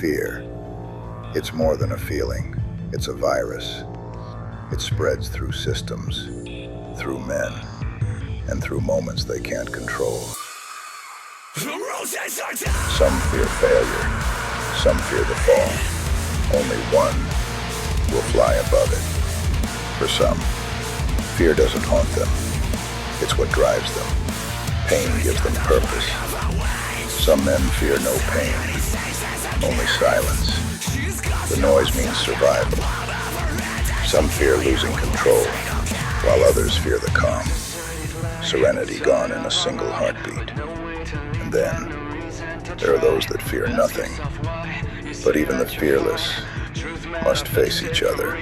Fear. It's more than a feeling. It's a virus. It spreads through systems, through men, and through moments they can't control. Some fear failure. Some fear the fall. Only one will fly above it. For some, fear doesn't haunt them. It's what drives them. Pain gives them purpose. Some men fear no pain, only silence. The noise means survival. Some fear losing control, while others fear the calm. Serenity gone in a single heartbeat. And then, there are those that fear nothing. But even the fearless must face each other.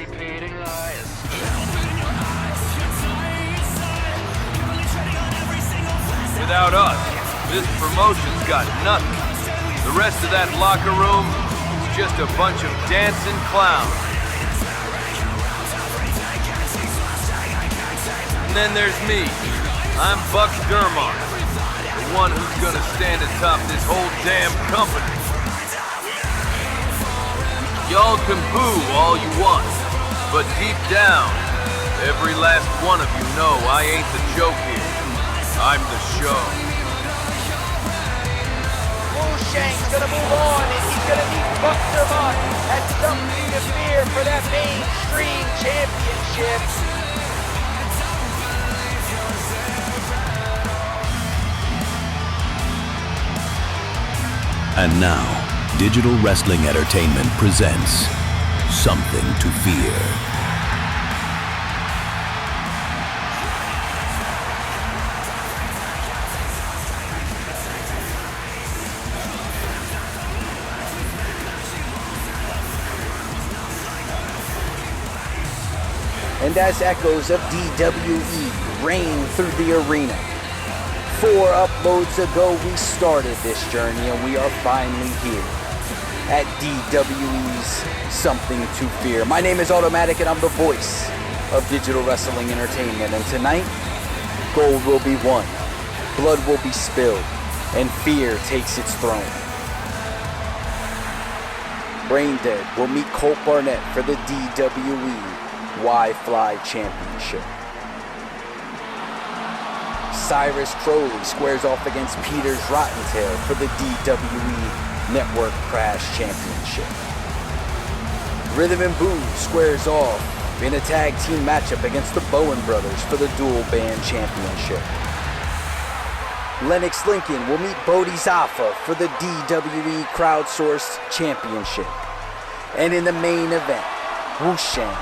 Without us, this promotion's got nothing. The rest of that locker room is just a bunch of dancing clowns. And then there's me. I'm Buck Dermont, the one who's gonna stand atop this whole damn company. Y'all can boo all you want, but deep down, every last one of you know I ain't the joke here. I'm the show. Sheng's gonna move on, and he's gonna meet Buck Dermont at something to fear for that Mainstream Championship. And now, Digital Wrestling Entertainment presents Something to Fear. And as echoes of DWE reign through the arena, 4 uploads ago we started this journey, and we are finally here at DWE's Something to Fear. My name is Automatic, and I'm the voice of Digital Wrestling Entertainment. And tonight, gold will be won, blood will be spilled, and fear takes its throne. Braindead will meet Colt Barnett for the DWE Wi-Fi Championship. Cyrus Crowley squares off against Peter's Rottentail for the DWE Network Crash Championship. Rhythm and Boo squares off in a tag team matchup against the Bowen brothers for the Dual Band Championship. Lennox Lincoln will meet Bodhi Zaffa for the DWE Crowdsourced Championship. And in the main event, Sheng,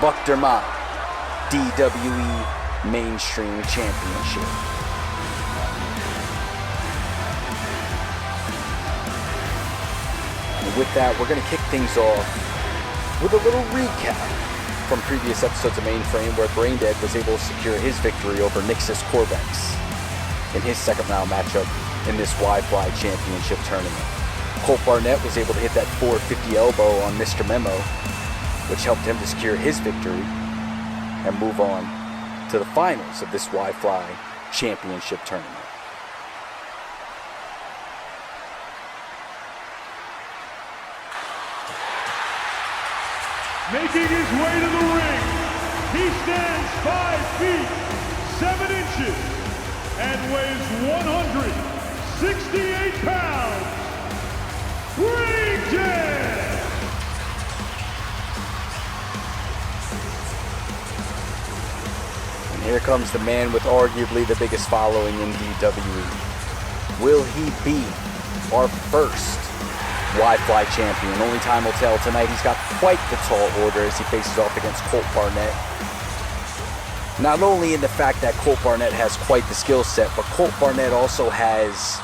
Buck Dermont, DWE Mainstream Championship. And with that, we're going to kick things off with a little recap from previous episodes of Mainframe, where Braindead was able to secure his victory over Nixus Corvex in his second round matchup in this Wi-Fi Championship tournament. Colt Barnett was able to hit that 450 elbow on Mr. Memo, which helped him to secure his victory and move on to the finals of this Wi-Fi Championship tournament. Making his way to the ring, he stands 5 feet 7 inches and weighs 168 pounds. Braindead! And here comes the man with arguably the biggest following in DWE. Will he be our first Wi-Fi champion? Only time will tell. Tonight he's got quite the tall order as he faces off against Colt Barnett. Not only in the fact that Colt Barnett has quite the skill set, but Colt Barnett also has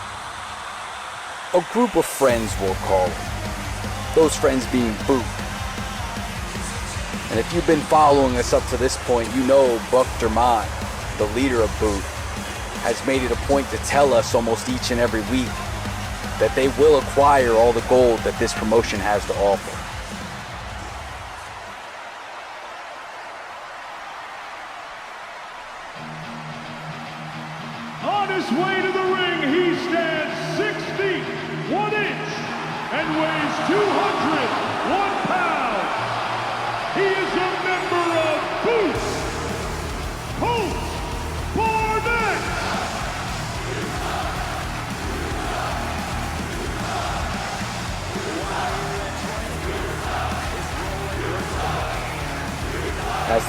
a group of friends, we'll call them. Those friends being Boot. And if you've been following us up to this point, you know Buck Dermont, the leader of Boot, has made it a point to tell us almost each and every week that they will acquire all the gold that this promotion has to offer. On his way to the ring, he stands 6 feet 1 inch and weighs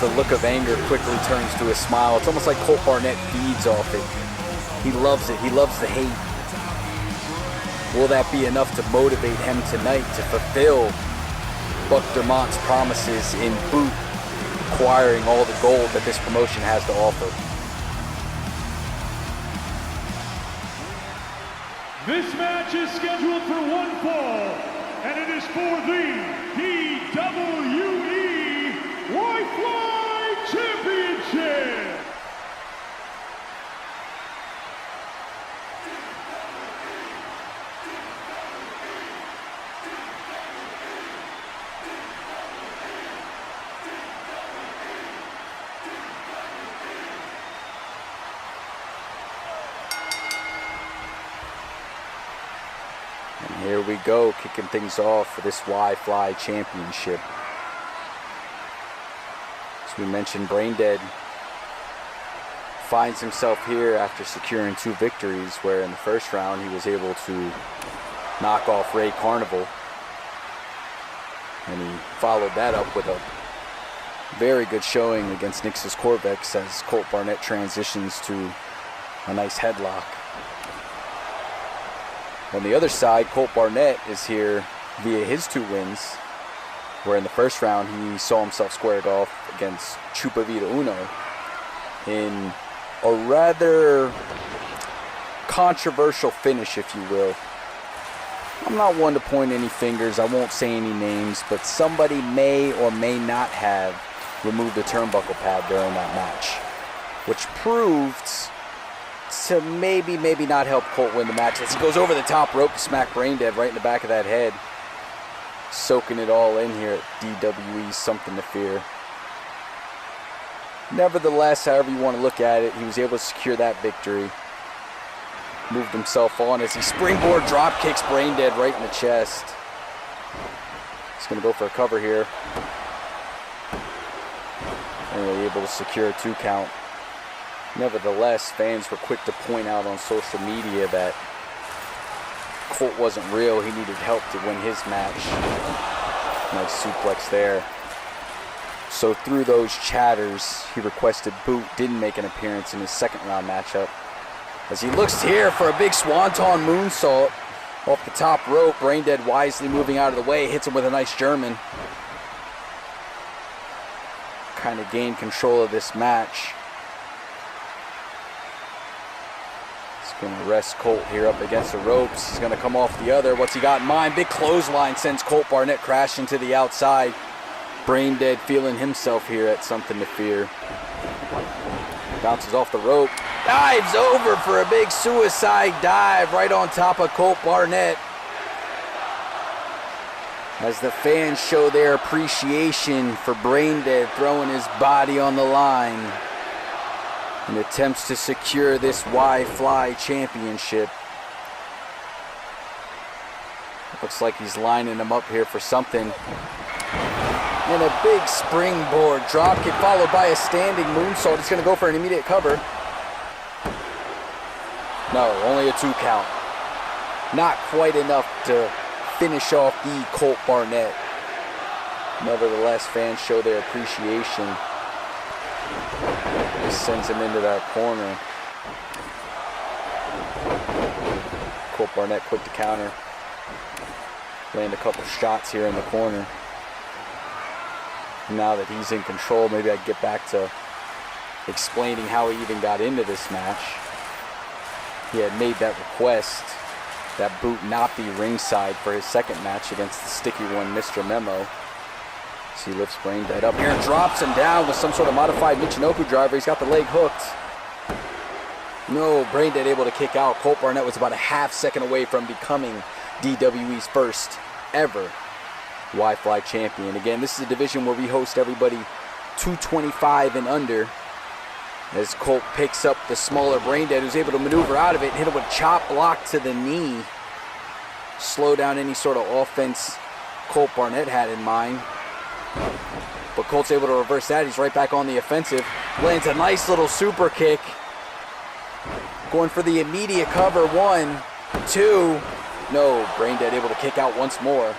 the look of anger quickly turns to a smile. It's almost like Colt Barnett feeds off it. He loves it. He loves the hate. Will that be enough to motivate him tonight to fulfill Buck Dermont's promises in Boot, acquiring all the gold that this promotion has to offer? This match is scheduled for one fall, and it is for the DWE Wi-Fi Championship. Here we go, kicking things off for this Wi-Fi Championship. As we mentioned, Braindead finds himself here after securing 2 victories, where in the first round he was able to knock off Ray Carnival. And he followed that up with a very good showing against Nix's Corvex as Colt Barnett transitions to a nice headlock. On the other side, Colt Barnett is here via his 2 wins, where in the first round he saw himself squared off against Chupa Vida Uno in a rather controversial finish, if you will. I'm not one to point any fingers, I won't say any names, but somebody may or may not have removed the turnbuckle pad during that match, which proved to maybe not help Colt win the match as he goes over the top rope to smack Braindead right in the back of that head. Soaking it all in here at DWE Something to Fear. Nevertheless, however you want to look at it, he was able to secure that victory. Moved himself on as he springboard drop kicks Braindead right in the chest. He's going to go for a cover here. And able to secure a 2 count. Nevertheless, fans were quick to point out on social media that Colt wasn't real. He needed help to win his match. Nice suplex there. So through those chatters, he requested Boot didn't make an appearance in his second round matchup. As he looks here for a big swanton moonsault off the top rope, Braindead wisely moving out of the way, hits him with a nice German. Kind of gained control of this match. Going to rest Colt here up against the ropes. He's going to come off the other. What's he got in mind? Big clothesline sends Colt Barnett crashing to the outside. Braindead feeling himself here at Something to Fear. Bounces off the rope. Dives over for a big suicide dive right on top of Colt Barnett. As the fans show their appreciation for Braindead throwing his body on the line in attempts to secure this Wi-Fi Championship. Looks like he's lining him up here for something. And a big springboard dropkick followed by a standing moonsault. He's going to go for an immediate cover. No, only a 2 count. Not quite enough to finish off the Colt Barnett. Nevertheless, fans show their appreciation. Sends him into that corner. Colt Barnett quick to counter. Land a couple shots here in the corner. Now that he's in control, maybe I get back to explaining how he even got into this match. He had made that request that Boot not be ringside for his second match against the sticky one, Mr. Memo. So he lifts Braindead up here and drops him down with some sort of modified Michinoku driver. He's got the leg hooked. No, Braindead able to kick out. Colt Barnett was about a half second away from becoming DWE's first ever Wi-Fi champion. Again, this is a division where we host everybody 225 and under. As Colt picks up the smaller Braindead, who's able to maneuver out of it, hit him with a chop block to the knee. Slow down any sort of offense Colt Barnett had in mind. But Colt's able to reverse that. He's right back on the offensive. Lands a nice little super kick. Going for the immediate cover. 1, 2. No, Braindead able to kick out once more.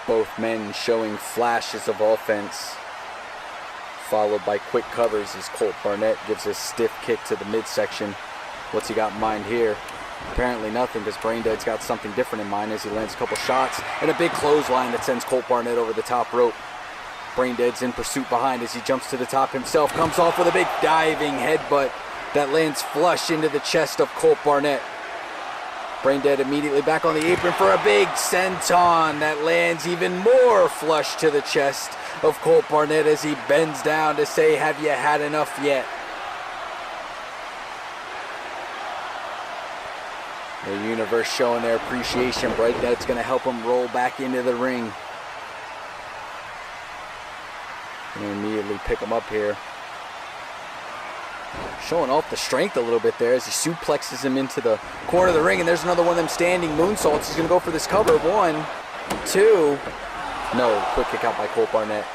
Both men showing flashes of offense. followed by quick covers as Colt Barnett gives a stiff kick to the midsection. What's he got in mind here? Apparently nothing, because Braindead's got something different in mind as he lands a couple shots and a big clothesline that sends Colt Barnett over the top rope. Braindead's in pursuit behind as he jumps to the top himself, comes off with a big diving headbutt that lands flush into the chest of Colt Barnett. Braindead immediately back on the apron for a big senton that lands even more flush to the chest of Colt Barnett as he bends down to say, "Have you had enough yet?" The universe showing their appreciation. Braindead's going to help him roll back into the ring. And immediately pick him up here. Showing off the strength a little bit there as he suplexes him into the corner of the ring. And there's another one of them standing moonsaults. He's going to go for this cover. 1, 2. No, quick kick out by Colt Barnett.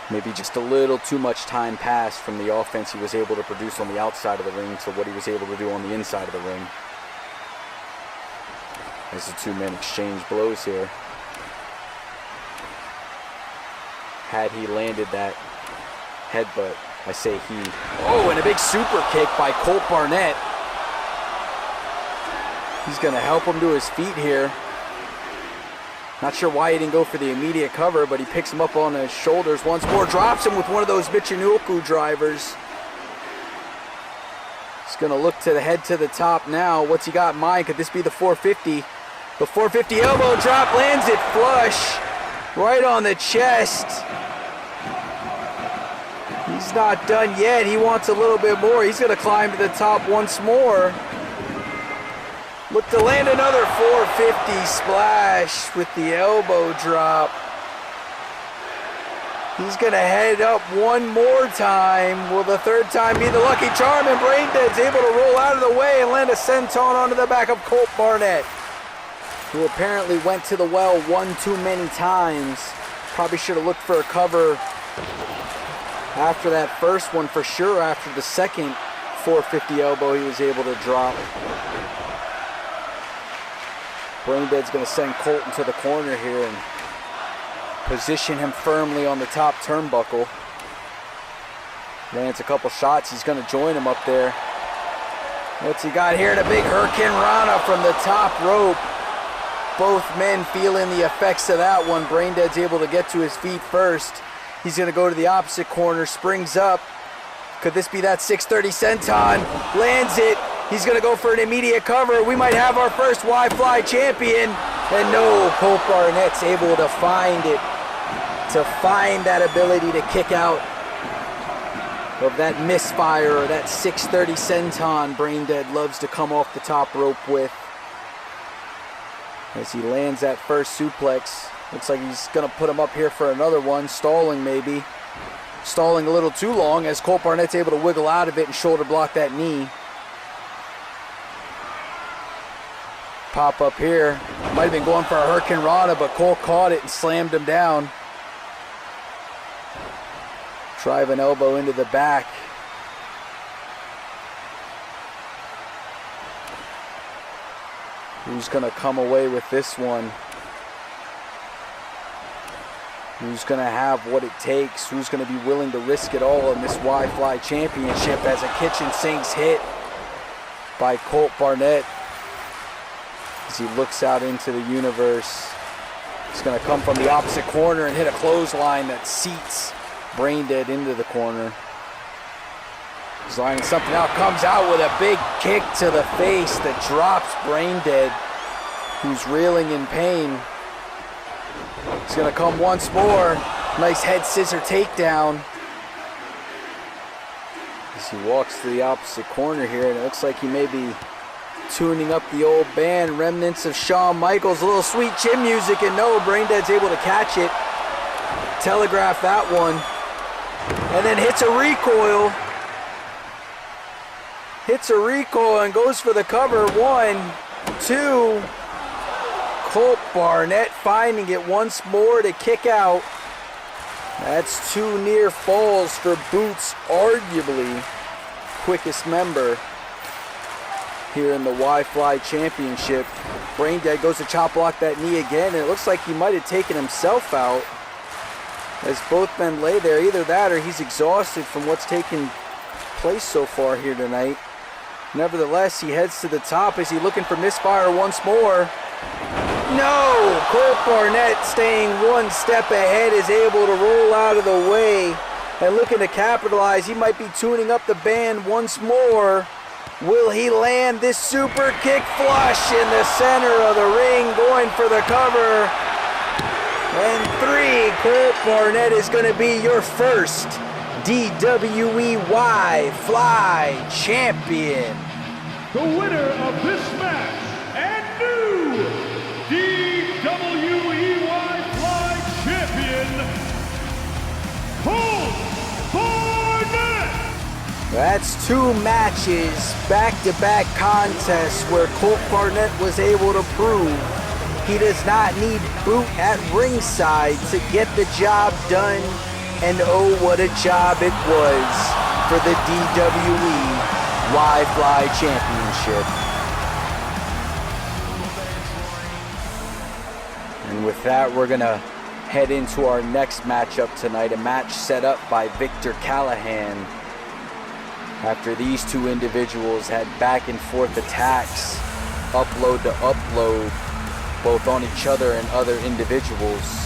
Maybe just a little too much time passed from the offense he was able to produce on the outside of the ring to what he was able to do on the inside of the ring. As the two men exchange blows here. Had he landed that headbutt, I say he. Oh, and a big super kick by Colt Barnett. He's going to help him to his feet here. Not sure why he didn't go for the immediate cover, but he picks him up on his shoulders once more, drops him with one of those Michinoku drivers. He's going to look to the head to the top now. What's he got in mind? Could this be the 450? The 450 elbow drop lands it flush right on the chest. He's not done yet. He wants a little bit more. He's going to climb to the top once more. Look to land another 450 splash with the elbow drop. He's going to head up one more time. Will the third time be the lucky charm? And Braindead's able to roll out of the way and land a senton onto the back of Colt Barnett, who apparently went to the well one too many times. Probably should have looked for a cover after that first one for sure. After the second 450 elbow he was able to drop. Braindead's going to send Colt into the corner here and position him firmly on the top turnbuckle. Lands a couple shots. He's going to join him up there. What's he got here? And a big Hurricane Rana from the top rope. Both men feeling the effects of that one. Braindead's able to get to his feet first. He's going to go to the opposite corner, springs up. Could this be that 630 senton? Lands it. He's going to go for an immediate cover. We might have our first Y-Fly champion. And no, Colt Barnett's able to find it. To find that ability to kick out of that misfire or that 630 senton Braindead loves to come off the top rope with. As he lands that first suplex. Looks like he's going to put him up here for another one. Stalling maybe. Stalling a little too long as Colt Barnett's able to wiggle out of it and shoulder block that knee. Pop up here. Might have been going for a Hurricane Rana, but Colt caught it and slammed him down. Driving elbow into the back. Who's going to come away with this one? Who's going to have what it takes? Who's going to be willing to risk it all in this Y-Fly Championship as a kitchen sinks hit by Colt Barnett? As he looks out into the universe. He's going to come from the opposite corner and hit a clothesline that seats Braindead into the corner. He's lining something out, comes out with a big kick to the face that drops Braindead, who's reeling in pain. He's going to come once more. Nice head scissor takedown. As he walks to the opposite corner here, and it looks like he may be tuning up the old band, remnants of Shawn Michaels, a little sweet chin music, and no, Braindead's able to catch it, telegraph that one, and then hits a recoil and goes for the cover. 1, 2, Colt Barnett finding it once more to kick out. That's 2 near falls for Boots, arguably quickest member here in the Y-Fly Championship. Braindead goes to chop block that knee again, and it looks like he might have taken himself out. as both men lay there. Either that or he's exhausted from what's taken place so far here tonight. Nevertheless, he heads to the top. Is he looking for misfire once more? No! Colt Barnett, staying one step ahead, is able to roll out of the way and looking to capitalize. He might be tuning up the band once more. Will he land this super kick flush in the center of the ring, going for the cover? And 3, Colt Barnett is going to be your first DWE Fly Champion. The winner of this match and new DWE Fly Champion, Colt Barnett. That's 2 matches, back-to-back contests where Colt Barnett was able to prove he does not need boot at ringside to get the job done. And oh, what a job it was for the DWE Fly Championship. And with that, we're gonna head into our next matchup tonight, a match set up by Victor Callahan. After these 2 individuals had back and forth attacks, upload to upload, both on each other and other individuals.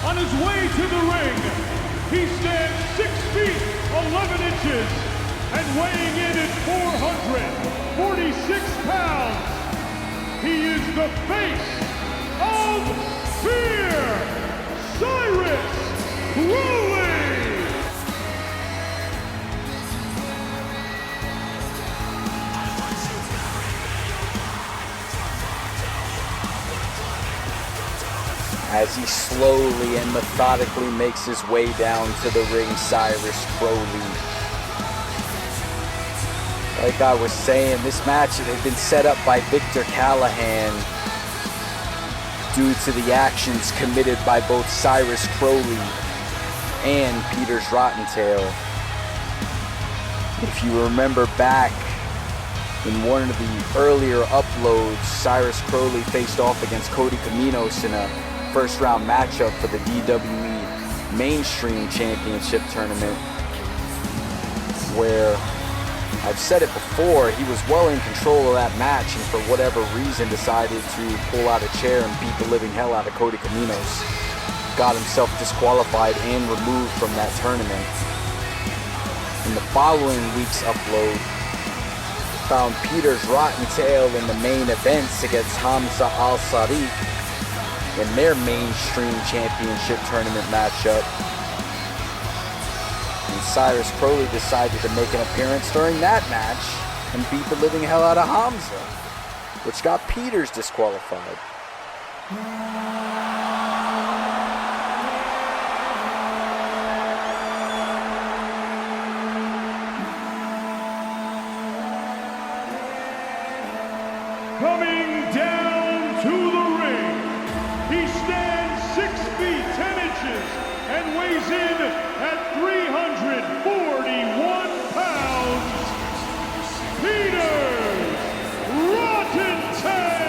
On his way to the ring, he stands 6 feet 11 inches and weighing in at 446 pounds. He is the face of fear, Cyrus Crowley. As he slowly and methodically makes his way down to the ring, Cyrus Crowley. Like I was saying, this match had been set up by Victor Callahan due to the actions committed by both Cyrus Crowley and Peter's Rottentail. If you remember back in one of the earlier uploads, Cyrus Crowley faced off against Cody Caminos in a first round matchup for the DWE Mainstream Championship tournament, where I've said it before, he was well in control of that match and for whatever reason decided to pull out a chair and beat the living hell out of Cody Caminos. Got himself disqualified and removed from that tournament. In the following week's upload, found Peter's Rottentail in the main events against Hamza Al-Sadiq in their Mainstream Championship tournament matchup. And Cyrus Crowley decided to make an appearance during that match and beat the living hell out of Hamza, which got Peters disqualified. Coming down to the ring, he stands 6 feet 10 inches and weighs in at 341 pounds, Peter Rottentail.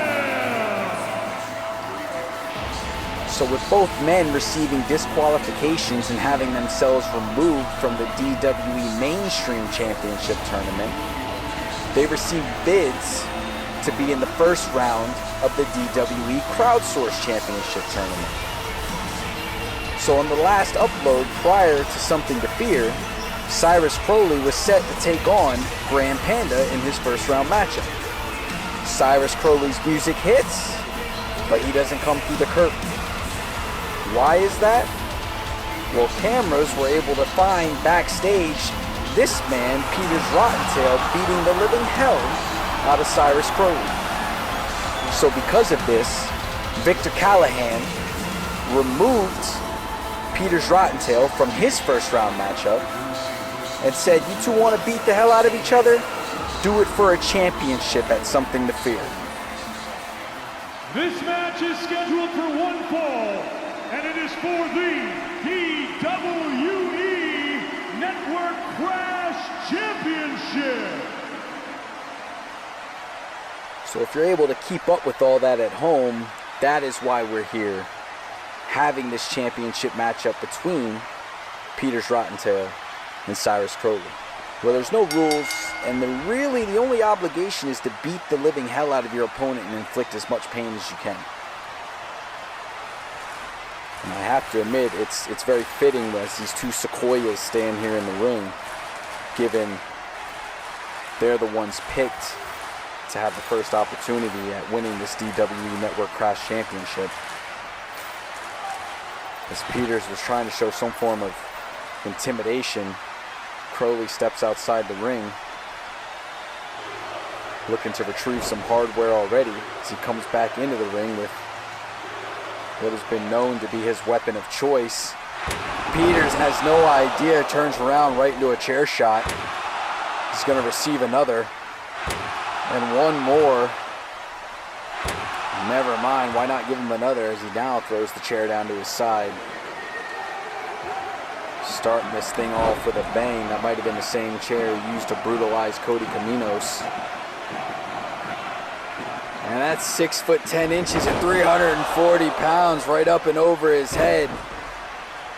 So with both men receiving disqualifications and having themselves removed from the DWE Mainstream Championship tournament, they received bids to be in the first round of the DWE Crowdsourced Championship tournament. So on the last upload prior to Something to Fear, Cyrus Crowley was set to take on Grand Panda in his first round matchup. Cyrus Crowley's music hits, but he doesn't come through the curtain. Why is that? Well, cameras were able to find backstage this man, Peter's Rottentail, beating the living hell out of Cyrus Crowley. So because of this, Victor Callahan removed Peter's Rottentail from his first round matchup and said, you two want to beat the hell out of each other? Do it for a championship at Something to Fear. This match is scheduled for one fall, and it is for the DWE Network Crash Championship. So if you're able to keep up with all that at home, that is why we're here, having this championship matchup between Peters Rottentail and Cyrus Crowley, where there's no rules, and the only obligation is to beat the living hell out of your opponent and inflict as much pain as you can. And I have to admit, it's very fitting as these two sequoias stand here in the ring, given they're the ones picked to have the first opportunity at winning this DWE Network Crash Championship. As Peters was trying to show some form of intimidation, Crowley steps outside the ring, looking to retrieve some hardware already as he comes back into the ring with what has been known to be his weapon of choice. Peters has no idea, turns around right into a chair shot. He's going to receive another, and one more. Never mind, why not give him another, as he now throws the chair down to his side. Starting this thing off with a bang. That might have been the same chair he used to brutalize Cody Caminos. And that's 6 foot 10 inches and 340 pounds right up and over his head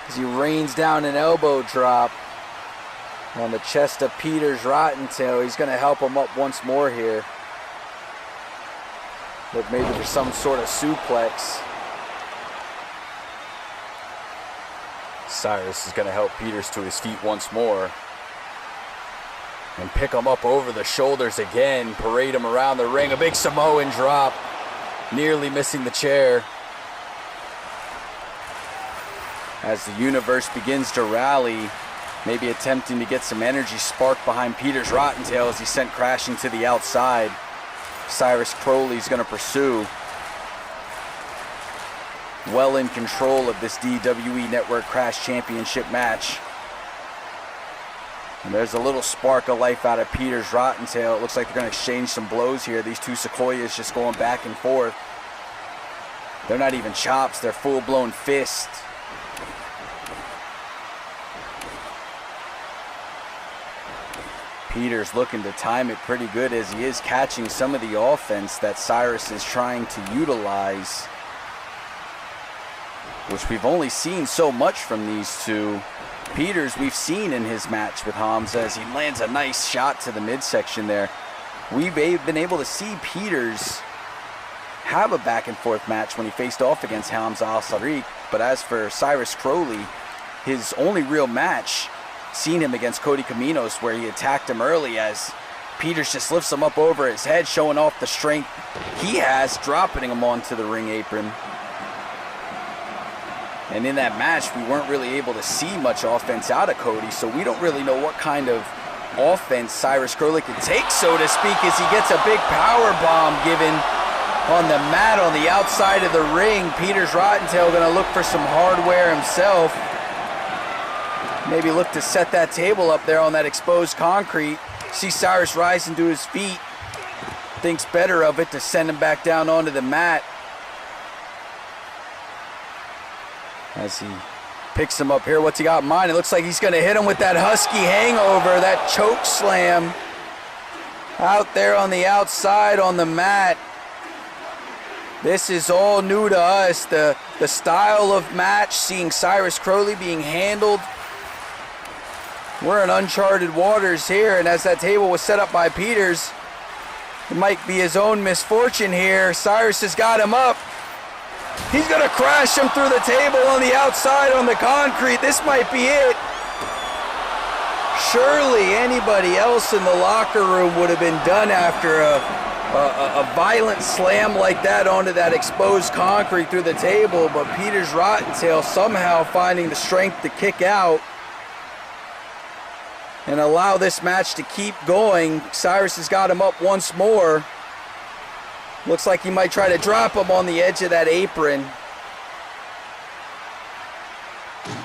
as he rains down an elbow drop on the chest of Peters Rottentail. He's going to help him up once more here. Look, maybe for some sort of suplex. Cyrus is going to help Peters to his feet once more and pick him up over the shoulders again, parade him around the ring. A big Samoan drop, nearly missing the chair. As the universe begins to rally, maybe attempting to get some energy sparked behind Peters Rottentail as he's sent crashing to the outside. Cyrus Crowley's going to pursue. Well in control of this DWE Network Crash Championship match. And there's a little spark of life out of Peters Rottentail. It looks like they're going to exchange some blows here. These two sequoias just going back and forth. They're not even chops, they're full-blown fists. Peters looking to time it pretty good as he is catching some of the offense that Cyrus is trying to utilize, which we've only seen so much from these two. Peters we've seen in his match with Hamza as he lands a nice shot to the midsection there. We've been able to see Peters have a back and forth match when he faced off against Hamza Al-Sariq, but as for Cyrus Crowley, his only real match, seen him against Cody Caminos where he attacked him early as Peters just lifts him up over his head, showing off the strength he has, dropping him onto the ring apron. And in that match, we weren't really able to see much offense out of Cody, so we don't really know what kind of offense Cyrus Crowley can take, so to speak, as he gets a big power bomb given on the mat on the outside of the ring. Peters Rottentail going to look for some hardware himself. Maybe look to set that table up there on that exposed concrete. See Cyrus rising to his feet. Thinks better of it to send him back down onto the mat. As he picks him up here, what's he got in mind? It looks like he's going to hit him with that Husky hangover, that choke slam out there on the outside on the mat. This is all new to us, the style of match, seeing Cyrus Crowley being handled. We're in uncharted waters here, and as that table was set up by Peters, it might be his own misfortune here. Cyrus has got him up. He's going to crash him through the table on the outside on the concrete. This might be it. Surely anybody else in the locker room would have been done after a violent slam like that onto that exposed concrete through the table, but Peters Rottentail somehow finding the strength to kick out and allow this match to keep going. Cyrus has got him up once more. Looks like he might try to drop him on the edge of that apron.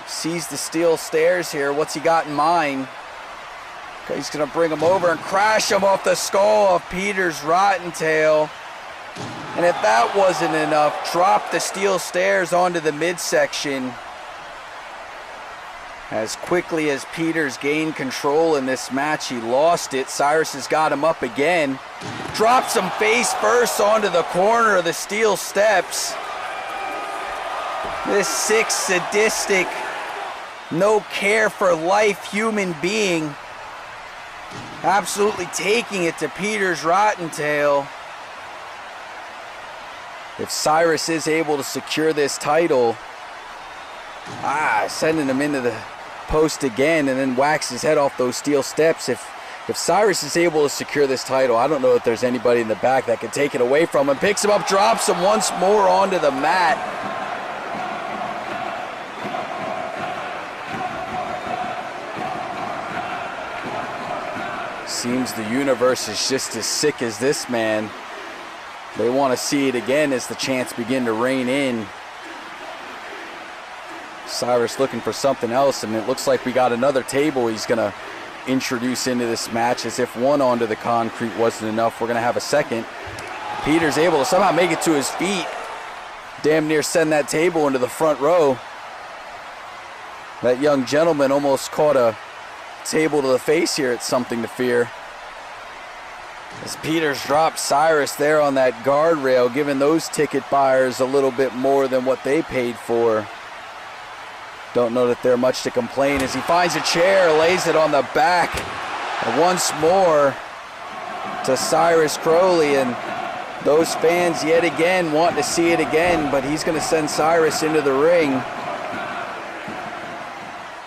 Sees the steel stairs here. What's he got in mind? Okay, he's going to bring him over and crash him off the skull of Peters Rottentail. And if that wasn't enough, dropped the steel stairs onto the midsection. As quickly as Peters gained control in this match, he lost it. Cyrus has got him up again. Drops him face first onto the corner of the steel steps. This sick, sadistic, no care for life human being absolutely taking it to Peters' Rottentail. If Cyrus is able to secure this title, sending him into the post again and then whacks his head off those steel steps. If Cyrus is able to secure this title, I don't know if there's anybody in the back that can take it away from him. Picks him up, drops him once more onto the mat. Seems the universe is just as sick as this man. They want to see it again as the chants begin to rein in. Cyrus looking for something else, and it looks like we got another table he's going to introduce into this match. As if one onto the concrete wasn't enough, we're going to have a second. Peters able to somehow make it to his feet. Damn near send that table into the front row. That young gentleman almost caught a table to the face here at Something to Fear. As Peters dropped Cyrus there on that guardrail, giving those ticket buyers a little bit more than what they paid for. Don't know that they're much to complain as he finds a chair, lays it on the back. And once more to Cyrus Crowley, and those fans yet again want to see it again, but he's going to send Cyrus into the ring.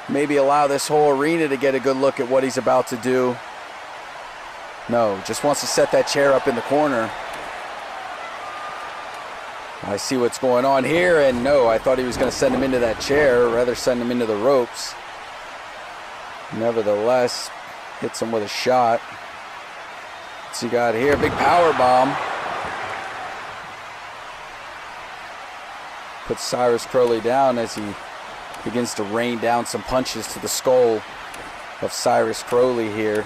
Maybe allow this whole arena to get a good look at what he's about to do. No, just wants to set that chair up in the corner. I see what's going on here, and no, I thought he was going to send him into that chair, or rather send him into the ropes. Nevertheless, hits him with a shot. What's he got here? Big power bomb. Puts Cyrus Crowley down as he begins to rain down some punches to the skull of Cyrus Crowley here.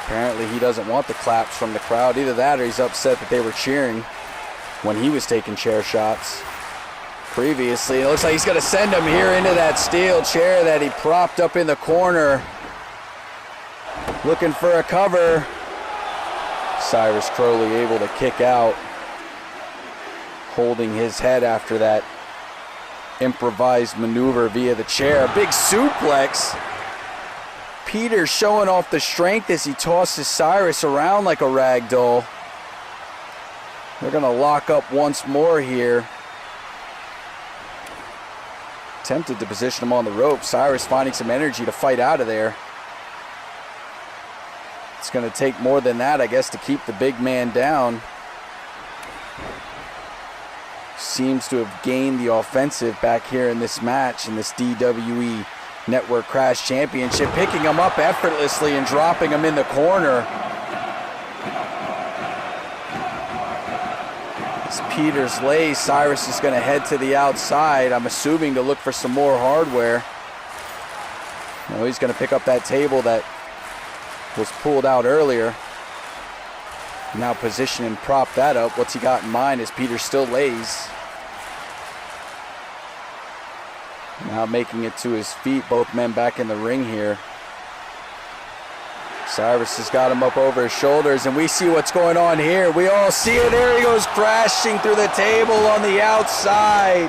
Apparently he doesn't want the claps from the crowd. Either that or he's upset that they were cheering when he was taking chair shots previously. It looks like he's going to send him here into that steel chair that he propped up in the corner. Looking for a cover. Cyrus Crowley able to kick out, holding his head after that improvised maneuver via the chair. Big suplex. Peters showing off the strength as he tosses Cyrus around like a rag doll. They're going to lock up once more here. Tempted to position him on the rope. Cyrus finding some energy to fight out of there. It's going to take more than that, I guess, to keep the big man down. Seems to have gained the offensive back here in this match, in this DWE Network Crash Championship, picking him up effortlessly and dropping him in the corner. As Peters lays, Cyrus is going to head to the outside, I'm assuming to look for some more hardware. No, he's going to pick up that table that was pulled out earlier. Now position and prop that up. What's he got in mind as Peters still lays? Now making it to his feet, both men back in the ring here. Cyrus has got him up over his shoulders, and we see what's going on here. We all see it. There he goes, crashing through the table on the outside.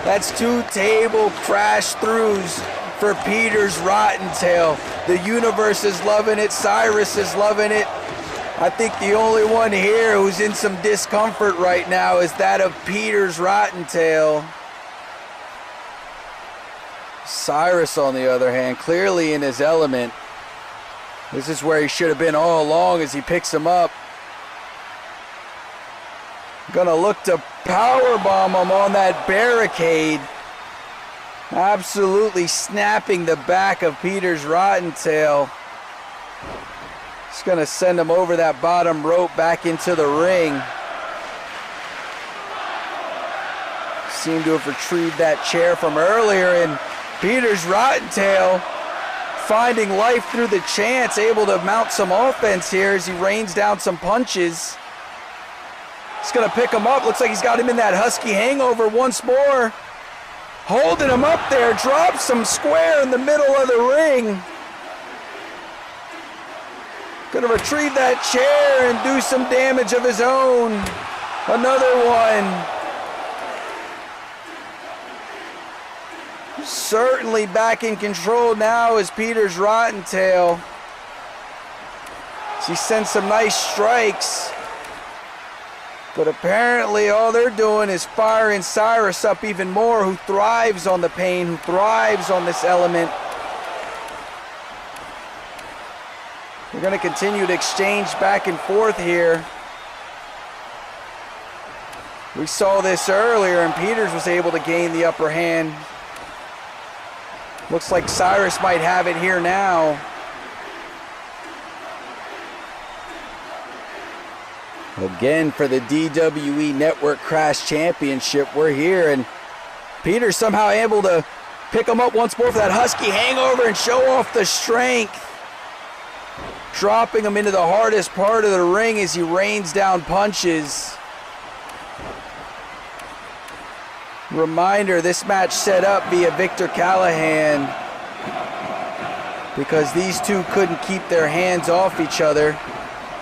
That's 2 table crash throughs for Peters' Rottentail. The universe is loving it. Cyrus is loving it. I think the only one here who's in some discomfort right now is that of Peters' Rottentail. Cyrus, on the other hand, clearly in his element. This is where he should have been all along as he picks him up. Gonna look to powerbomb him on that barricade. Absolutely snapping the back of Peters' Rottentail. He's gonna send him over that bottom rope back into the ring. Seemed to have retrieved that chair from earlier, and Peters' Rottentail finding life through the chants, able to mount some offense here as he rains down some punches. He's gonna pick him up. Looks like he's got him in that husky hangover once more. Holding him up there, drops him square in the middle of the ring. Gonna retrieve that chair and do some damage of his own. Another one. Certainly back in control now is Peter's Rottentail. She sends some nice strikes. But apparently all they're doing is firing Cyrus up even more, who thrives on the pain, who thrives on this element. We're going to continue to exchange back and forth here. We saw this earlier, and Peters was able to gain the upper hand. Looks like Cyrus might have it here now. Again, for the DWE Network Crash Championship, we're here, and Peters somehow able to pick him up once more for that husky hangover and show off the strength. Dropping him into the hardest part of the ring as he rains down punches. Reminder, this match set up via Victor Callahan because these two couldn't keep their hands off each other.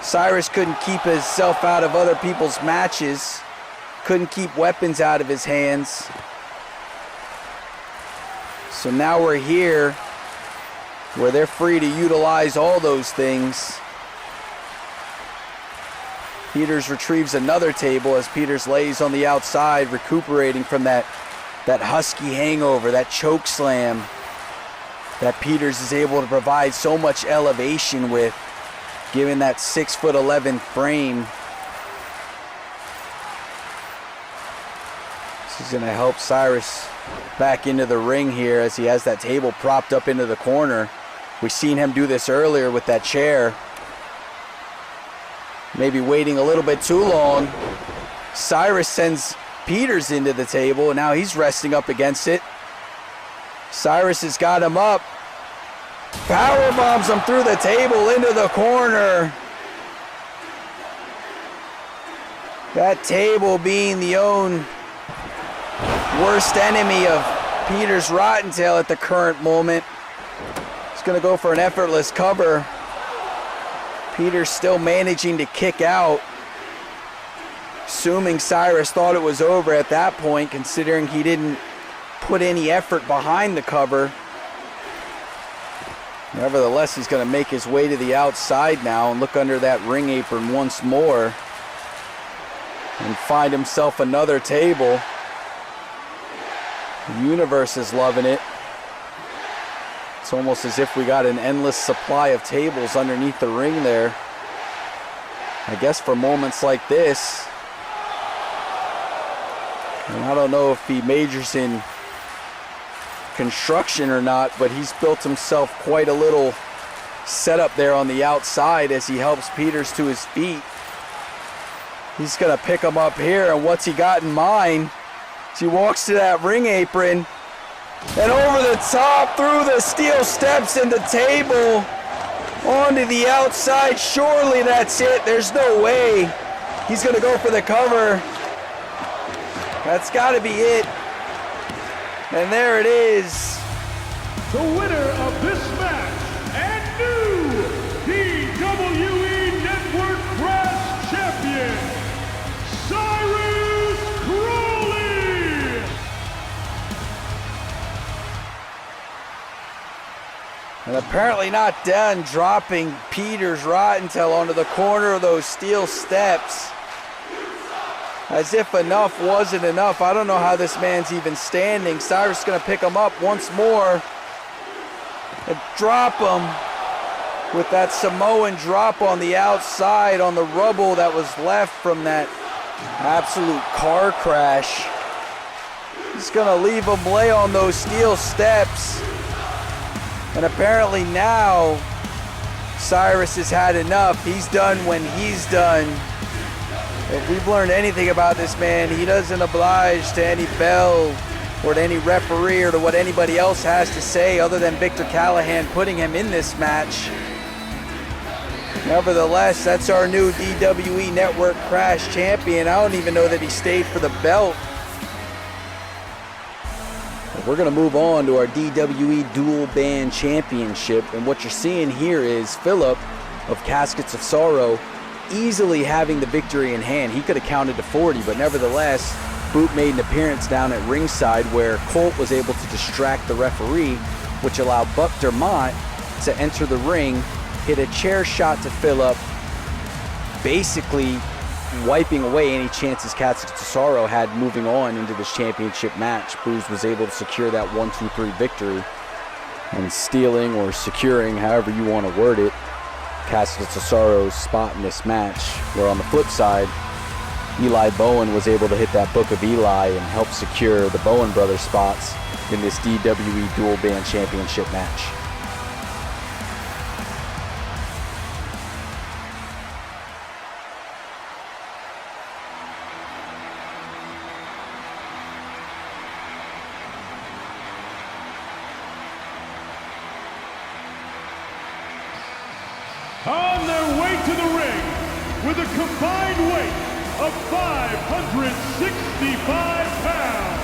Cyrus couldn't keep himself out of other people's matches, couldn't keep weapons out of his hands. So now we're here where they're free to utilize all those things. Peters retrieves another table as Peters lays on the outside, recuperating from that husky hangover, that choke slam that Peters is able to provide so much elevation with, given that 6'11" frame. This is going to help Cyrus back into the ring here as he has that table propped up into the corner. We've seen him do this earlier with that chair. Maybe waiting a little bit too long. Cyrus sends Peters into the table, and now he's resting up against it. Cyrus has got him up. Power bombs him through the table into the corner. That table being the own worst enemy of Peters Rottentail at the current moment. He's going to go for an effortless cover. Peters still managing to kick out. Assuming Cyrus thought it was over at that point, considering he didn't put any effort behind the cover. Nevertheless, he's going to make his way to the outside now and look under that ring apron once more and find himself another table. The universe is loving it. It's almost as if we got an endless supply of tables underneath the ring there. I guess for moments like this. And I don't know if he majors in construction or not, but he's built himself quite a little setup there on the outside as he helps Peters to his feet. He's going to pick him up here, and what's he got in mind? As he walks to that ring apron, and over the top, through the steel steps and the table, onto the outside. Surely that's it. There's no way he's going to go for the cover. That's got to be it. And there it is. The winner of this match and new DWE Network Crash Champion, Cyrus Crowley. And apparently not done, dropping Peters Rottentail onto the corner of those steel steps. As if enough wasn't enough. I don't know how this man's even standing. Cyrus is going to pick him up once more and drop him with that Samoan drop on the outside on the rubble that was left from that absolute car crash. He's going to leave him lay on those steel steps. And apparently now Cyrus has had enough. He's done when he's done. If we've learned anything about this man, he doesn't oblige to any bell or to any referee or to what anybody else has to say other than Victor Callahan putting him in this match. Nevertheless, that's our new DWE Network Crash Champion. I don't even know that he stayed for the belt. We're going to move on to our DWE Dual Band Championship. And what you're seeing here is Philip of Caskets of Sorrow easily having the victory in hand. He could have counted to 40, but nevertheless, Boot made an appearance down at ringside where Colt was able to distract the referee, which allowed Buck Dermont to enter the ring, hit a chair shot to Philip, basically wiping away any chances Caskets of Sorrow had moving on into this championship match. Booze was able to secure that 1-2-3 victory and stealing or securing, however you want to word it, Caskets of Sorrow's spot in this match, where on the flip side, Eli Bowen was able to hit that Book of Eli and help secure the Bowen brothers spots in this DWE Dual Band Championship match. On their way to the ring with a combined weight of 565 pounds,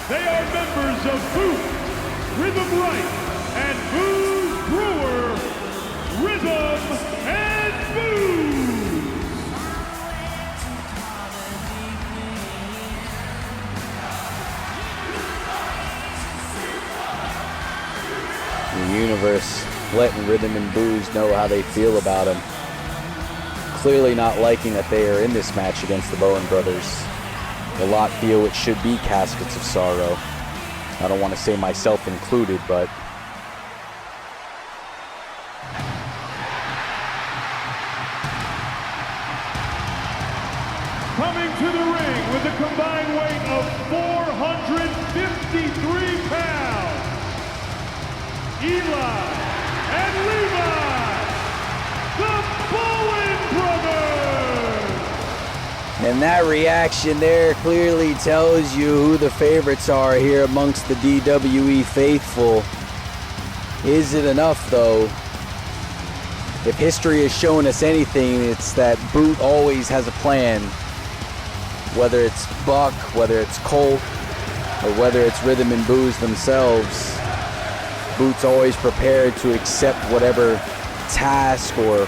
they are members of Boot, Rhythm Right, and Booze Brewer, Rhythm and Booze. The universe letting Rhythm and Booze know how they feel about him. Clearly not liking that they are in this match against the Bowen brothers. A lot feel it should be Caskets of Sorrow. I don't want to say myself included, but Coming to the ring with a combined weight of 453 pounds, Eli and Levi, the Bowen brothers. and that reaction there clearly tells you who the favorites are here amongst the DWE faithful. Is it enough though? If history has shown us anything, it's that Boot always has a plan. Whether it's Buck, whether it's Colt, or whether it's Rhythm and Booze themselves, Boot's always prepared to accept whatever task or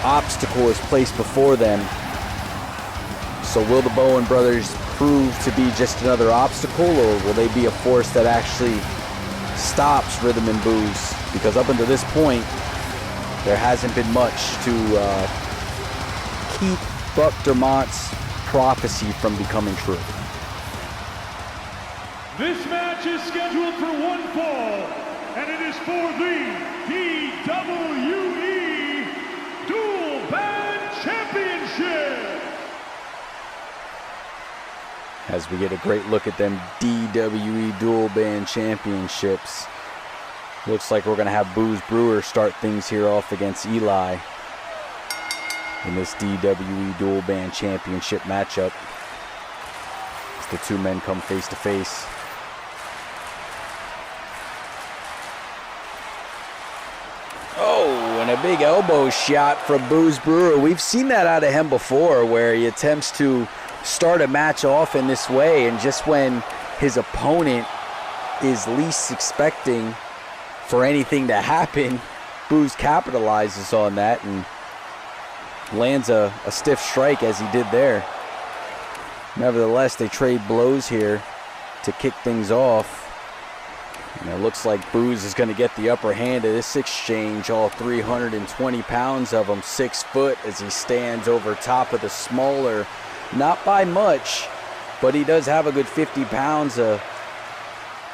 obstacle is placed before them. So will the Bowen brothers prove to be just another obstacle, or will they be a force that actually stops Rhythm and Booze? Because up until this point, there hasn't been much to keep Buck Dermont's prophecy from becoming true. This match is scheduled for one fall, and it is for the DWE Dual Band Championship. As we get a great look at them DWE Dual Band Championships. Looks like we're going to have Booze Brewer start things here off against Eli in this DWE Dual Band Championship matchup, as the two men come face to face. Oh, and a big elbow shot from Booze Brewer. We've seen that out of him before, where he attempts to start a match off in this way, and just when his opponent is least expecting for anything to happen, Booze capitalizes on that and lands a stiff strike, as he did there. Nevertheless, they trade blows here to kick things off. And it looks like Booze is going to get the upper hand of this exchange, all 320 pounds of him, 6 foot, as he stands over top of the smaller, not by much, but he does have a good 50 pounds of,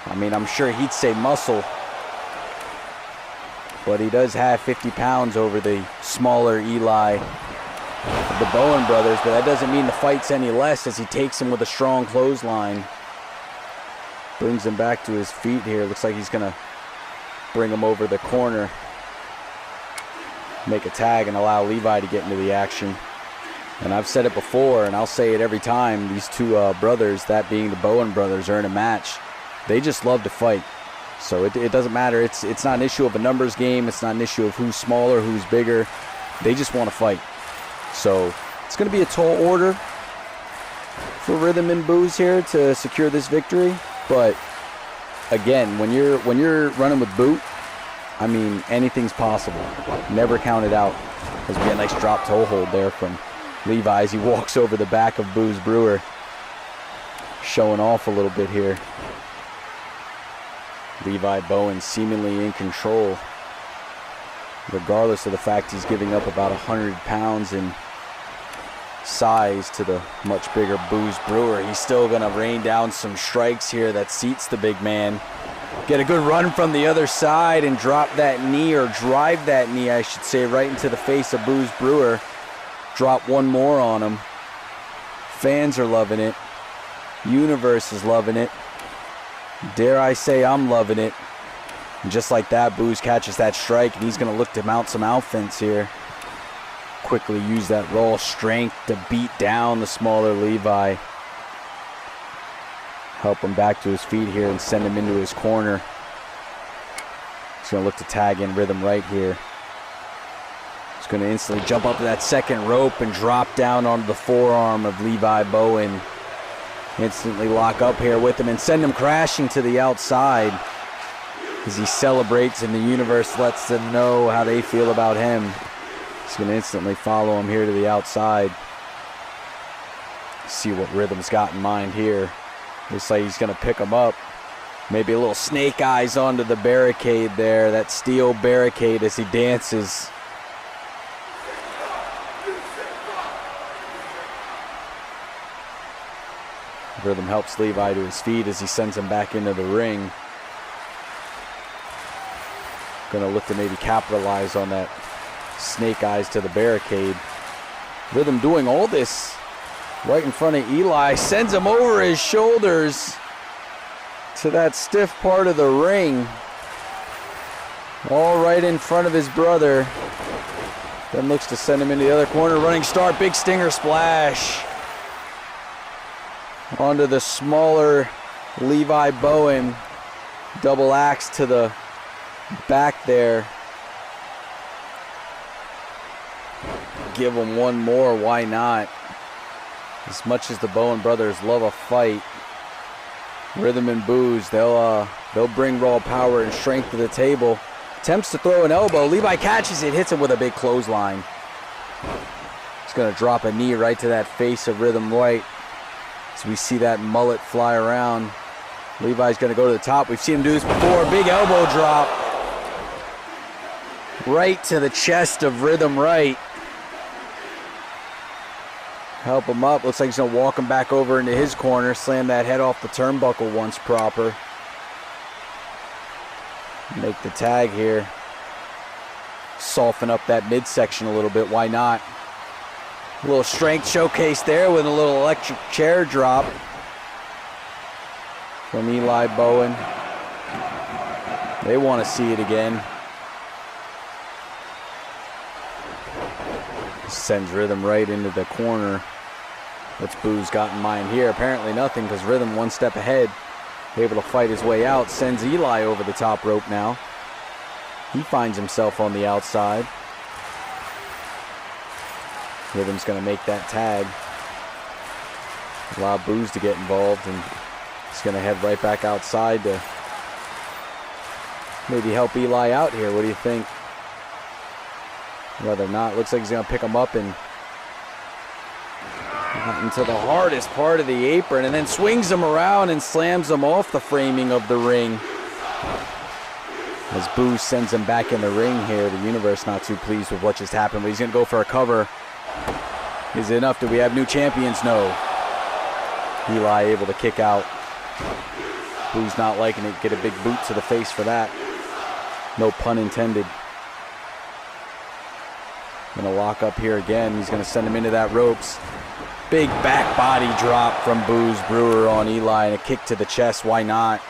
I'm sure he'd say muscle, but he does have 50 pounds over the smaller Eli of the Bowen brothers, but that doesn't mean the fight's any less, as he takes him with a strong clothesline. Brings him back to his feet here. Looks like he's going to bring him over the corner, make a tag, and allow Levi to get into the action. And I've said it before, and I'll say it every time. These two brothers, that being the Bowen brothers, are in a match. They just love to fight. So it doesn't matter. It's not an issue of a numbers game. It's not an issue of who's smaller, who's bigger. They just want to fight. So it's going to be a tall order for Rhythm and Booze here to secure this victory. But again, when you're running with Boot, I mean, anything's possible. Never count it out. There's be a nice drop toe hold there from Levi as he walks over the back of Booze Brewer, showing off a little bit here. Levi Bowen seemingly in control, regardless of the fact he's giving up about 100 pounds in size to the much bigger Booze Brewer. He's still going to rain down some strikes here that seats the big man. Get a good run from the other side and drop that knee, or drive that knee, I should say, right into the face of Booze Brewer. Drop one more on him. Fans are loving it. Universe is loving it. Dare I say I'm loving it. And just like that, Booze catches that strike, and he's going to look to mount some offense here. Quickly use that raw strength to beat down the smaller Levi. Help him back to his feet here and send him into his corner. He's going to look to tag in Rhythm right here. He's going to instantly jump up to that second rope and drop down onto the forearm of Levi Bowen. Instantly lock up here with him and send him crashing to the outside as he celebrates, and the universe lets them know how they feel about him. He's going to instantly follow him here to the outside. See what Rhythm's got in mind here. Looks like he's going to pick him up. Maybe a little snake eyes onto the barricade there, that steel barricade as he dances. Rhythm helps Levi to his feet as he sends him back into the ring. Gonna look to maybe capitalize on that snake eyes to the barricade. Rhythm doing all this right in front of Eli. Sends him over his shoulders to that stiff part of the ring. All right in front of his brother. Then looks to send him into the other corner. Running start, big stinger splash onto the smaller Levi Bowen. Double axe to the back there. Give him one more, why not? As much as the Bowen brothers love a fight, Rhythm and Booze, they'll bring raw power and strength to the table. Attempts to throw an elbow. Levi catches it, hits him with a big clothesline. He's going to drop a knee right to that face of Rhythm right. So we see that mullet fly around. Levi's going to go to the top. We've seen him do this before. Big elbow drop right to the chest of Rhythm right. Help him up. Looks like he's going to walk him back over into his corner. Slam that head off the turnbuckle once proper. Make the tag here. Soften up that midsection a little bit. Why not? A little strength showcase there with a little electric chair drop from Eli Bowen. They want to see it again. Sends Rhythm right into the corner. What's Booze got in mind here? Apparently nothing, because Rhythm one step ahead. Able to fight his way out. Sends Eli over the top rope now. He finds himself on the outside. Rhythm's going to make that tag. Allow Booze to get involved, and he's going to head right back outside to maybe help Eli out here. What do you think? Rather not. Looks like he's going to pick him up and into the hardest part of the apron, and then swings him around and slams him off the framing of the ring. As Booze sends him back in the ring here, the universe not too pleased with what just happened, but he's going to go for a cover. Is it enough? Do we have new champions? No. Eli able to kick out. Booze not liking it. Get a big boot to the face for that. No pun intended. Going to lock up here again. He's going to send him into that ropes. Big back body drop from Booze Brewer on Eli, and a kick to the chest. Why not?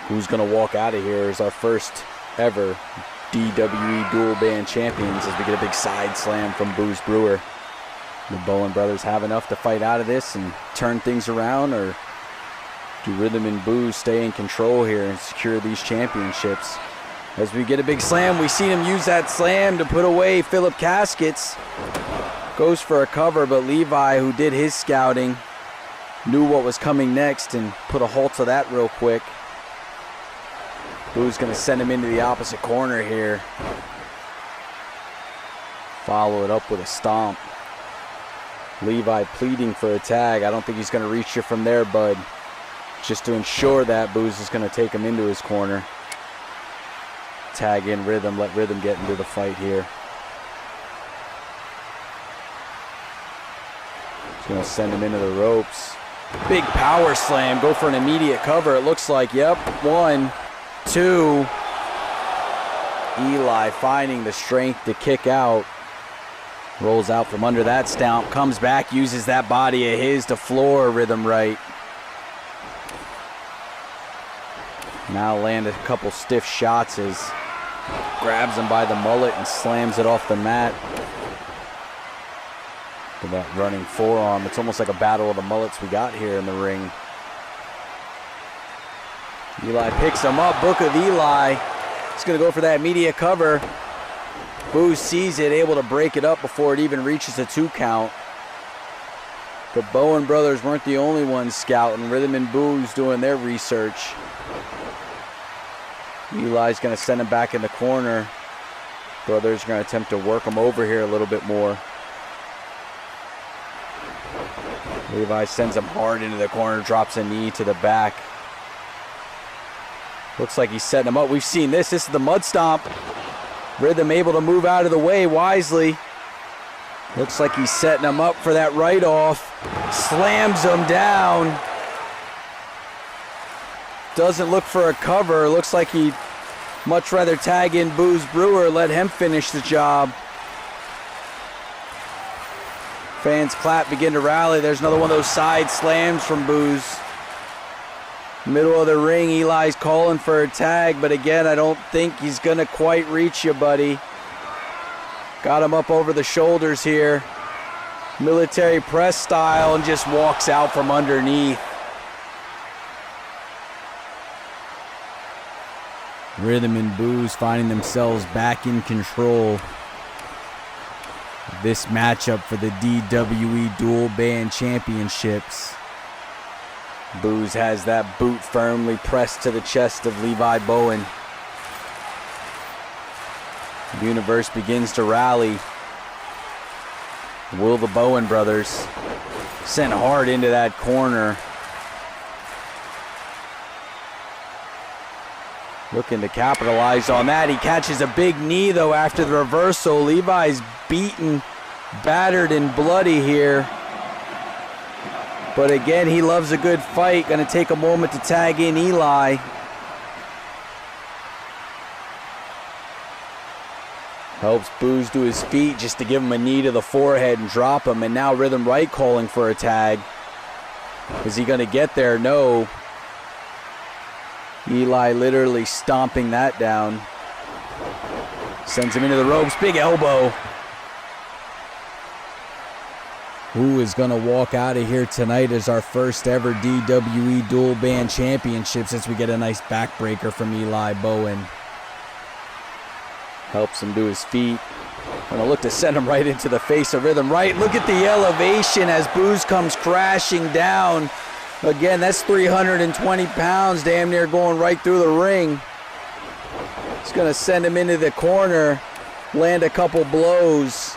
Who's going to walk out of here as our first ever DWE dual band champions as we get a big side slam from Booze Brewer. The Bowen brothers have enough to fight out of this and turn things around, or do Rhythm and Booze stay in control here and secure these championships? As we get a big slam, we see him use that slam to put away Philip Caskets. Goes for a cover, but Levi, who did his scouting, knew what was coming next and put a halt to that real quick. Boo's going to send him into the opposite corner here. Follow it up with a stomp. Levi pleading for a tag. I don't think he's going to reach you from there, bud. Just to ensure that, Boo's is going to take him into his corner. Tag in Rhythm, let Rhythm get into the fight here. He's going to send him into the ropes. Big power slam, go for an immediate cover. It looks like, yep, 1, 2. Eli finding the strength to kick out. Rolls out from under that stomp, comes back, uses that body of his to floor Rhythm right. Now land a couple stiff shots as grabs him by the mullet and slams it off the mat. With that running forearm. It's almost like a battle of the mullets we got here in the ring. Eli picks him up, Book of Eli. He's going to go for that immediate cover. Booze sees it, able to break it up before it even reaches a 2 count. The Bowen brothers weren't the only ones scouting. Rhythm and Booze doing their research. Eli's going to send him back in the corner. Brothers are going to attempt to work him over here a little bit more. Levi sends him hard into the corner, drops a knee to the back. Looks like he's setting him up. We've seen this. This is the mud stomp. Rhythm able to move out of the way wisely. Looks like he's setting him up for that right-off. Slams him down. Doesn't look for a cover. Looks like he'd much rather tag in Booze Brewer, let him finish the job. Fans clap, begin to rally. There's another one of those side slams from Booze. Middle of the ring, Eli's calling for a tag, but again, I don't think he's gonna quite reach you, buddy. Got him up over the shoulders here. Military press style, and just walks out from underneath. Rhythm and Booze finding themselves back in control. This matchup for the DWE Dual Band Championships. Booze has that boot firmly pressed to the chest of Levi Bowen. The universe begins to rally. Will the Bowen brothers sent hard into that corner. Looking to capitalize on that. He catches a big knee though after the reversal. Levi's beaten, battered, and bloody here. But again, he loves a good fight. Gonna take a moment to tag in Eli. Helps Booze to his feet just to give him a knee to the forehead and drop him. And now Rhythm Right calling for a tag. Is he gonna get there? No. Eli literally stomping that down. Sends him into the ropes. Big elbow. Who is going to walk out of here tonight as our first ever DWE Dual Band Championship, since we get a nice backbreaker from Eli Bowen. Helps him to his feet. Going to look to send him right into the face of Rhythm Right. Look at the elevation as Booze comes crashing down. Again, that's 320 pounds, damn near going right through the ring. He's going to send him into the corner, land a couple blows.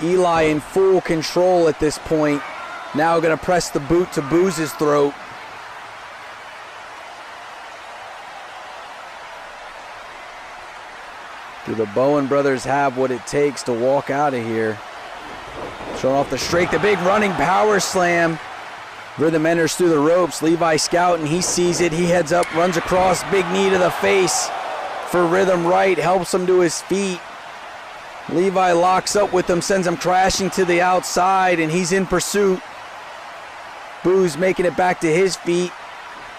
Eli in full control at this point. Now going to press the boot to Booze's throat. Do the Bowen brothers have what it takes to walk out of here? Showing off the straight, the big running power slam. Rhythm enters through the ropes. Levi scouting, he sees it. He heads up, runs across, big knee to the face for Rhythm Right. Helps him to his feet. Levi locks up with him, sends him crashing to the outside, and he's in pursuit. Booze making it back to his feet.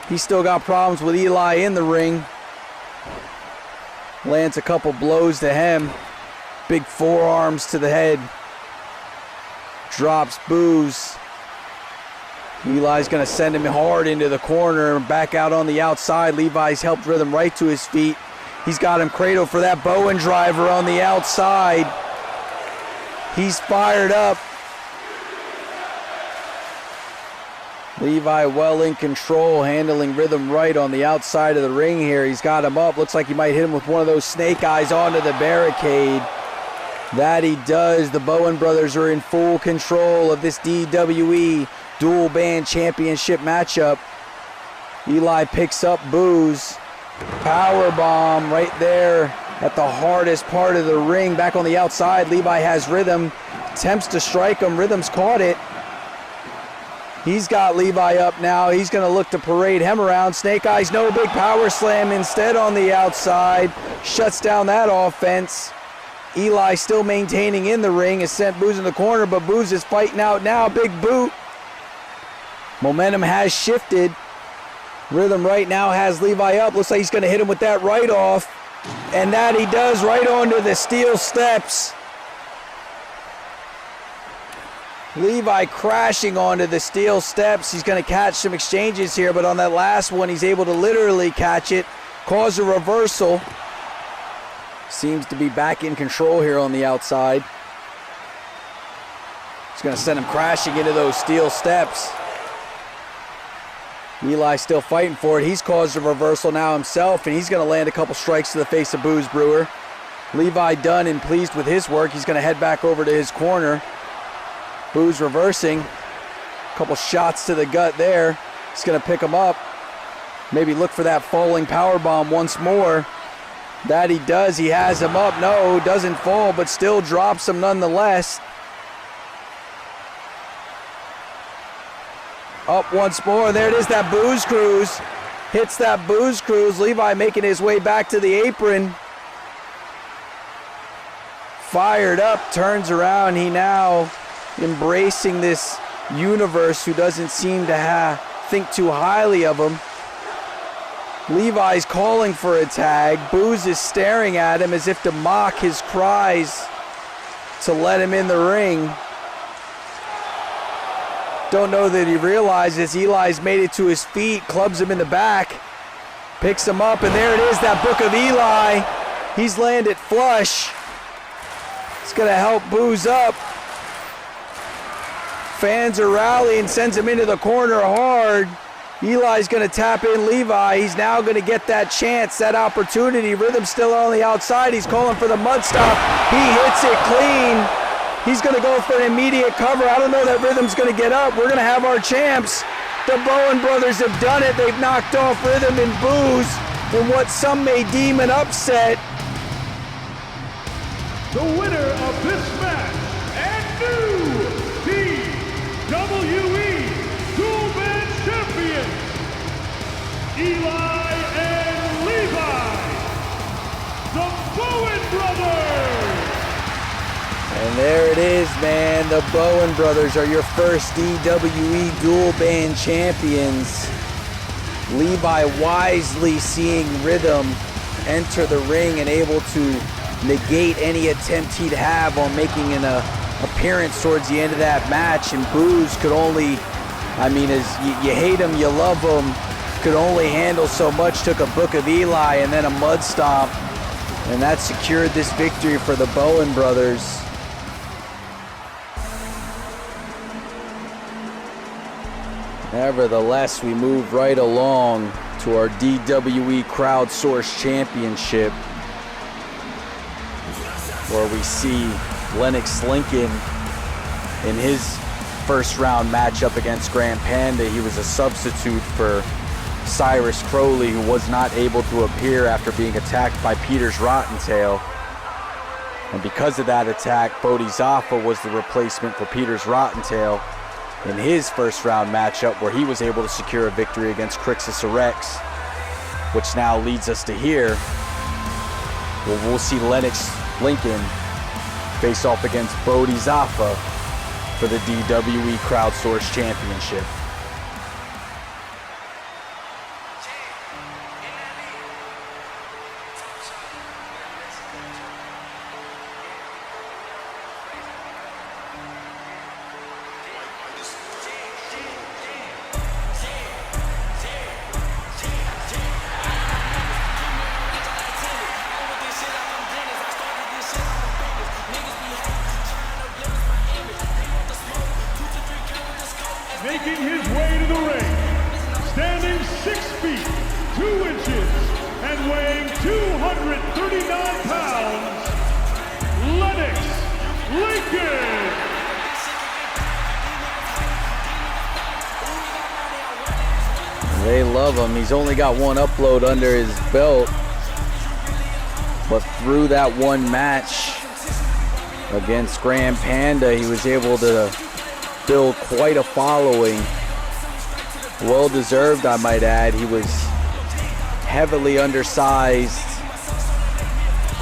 He's still got problems with Eli in the ring. Lands a couple blows to him. Big forearms to the head. drops Booze. Eli's going to send him hard into the corner, back out on the outside. Levi's helped Rhythm right to his feet. He's got him cradled for that Bowen driver on the outside. He's fired up. Levi well in control, handling Rhythm right on the outside of the ring here. He's got him up. Looks like he might hit him with one of those snake eyes onto the barricade. That he does. The Bowen brothers are in full control of this DWE Dual Band Championship matchup. Eli picks up Booze. Power bomb right there at the hardest part of the ring. Back on the outside, Levi has Rhythm. Attempts to strike him. Rhythm's caught it. He's got Levi up now. He's going to look to parade him around. Snake Eyes, no, big power slam instead on the outside. Shuts down that offense. Eli still maintaining in the ring. Has sent Booze in the corner, but Booze is fighting out now. Big boot. Momentum has shifted. Rhythm right now has Levi up. Looks like he's going to hit him with that right off. And that he does, right onto the steel steps. Levi crashing onto the steel steps. He's going to catch some exchanges here, but on that last one, he's able to literally catch it, cause a reversal. Seems to be back in control here on the outside. He's going to send him crashing into those steel steps. Eli still fighting for it. He's caused a reversal now himself, and he's going to land a couple strikes to the face of Booze Brewer. Levi done and pleased with his work. He's going to head back over to his corner. Booze reversing. A couple shots to the gut there. He's going to pick him up. Maybe look for that falling power bomb once more. That he does. He has him up. No, doesn't fall, but still drops him nonetheless. Up once more. There it is, that Booze Cruise. Hits that Booze Cruise. Levi making his way back to the apron. Fired up, turns around. He now embracing this universe who doesn't seem to think too highly of him. Levi's calling for a tag. Booze is staring at him as if to mock his cries to let him in the ring. Don't know that he realizes Eli's made it to his feet, clubs him in the back, picks him up, and there it is, that Book of Eli. He's landed flush. It's going to help Booze up. Fans are rallying, sends him into the corner hard. Eli's going to tap in Levi. He's now going to get that chance, that opportunity. Rhythm's still on the outside. He's calling for the mud stop. He hits it clean. He's going to go for an immediate cover. I don't know that Rhythm's going to get up. We're going to have our champs. The Bowen brothers have done it. They've knocked off Rhythm and Booze in what some may deem an upset. The winner of this match and new DWE Dual Band Champions, Eli and Levi, the Bowen brothers. And there it is, man. The Bowen brothers are your first DWE Dual Band champions. Levi wisely seeing Rhythm enter the ring and able to negate any attempt he'd have on making an appearance towards the end of that match. And Booze could only, I mean, as you hate him, you love him, could only handle so much. Took a Book of Eli and then a mud stomp, and that secured this victory for the Bowen brothers. Nevertheless, we move right along to our DWE Crowdsourced Championship, where we see Lennox Lincoln in his first round matchup against Grand Panda. He was a substitute for Cyrus Crowley, who was not able to appear after being attacked by Peter's Rottentail. And because of that attack, Bodhi Zaffa was the replacement for Peter's Rottentail in his first round matchup, where he was able to secure a victory against Crixus Rex, which now leads us to here, where we'll see Lennox Lincoln face off against Bodhi Zaffa for the DWE Crowdsourced Championship. 139 pounds, Lennox Lincoln. They love him. He's only got one upload under his belt, but through that one match against Grand Panda, he was able to build quite a following. Well deserved, I might add. He was heavily undersized.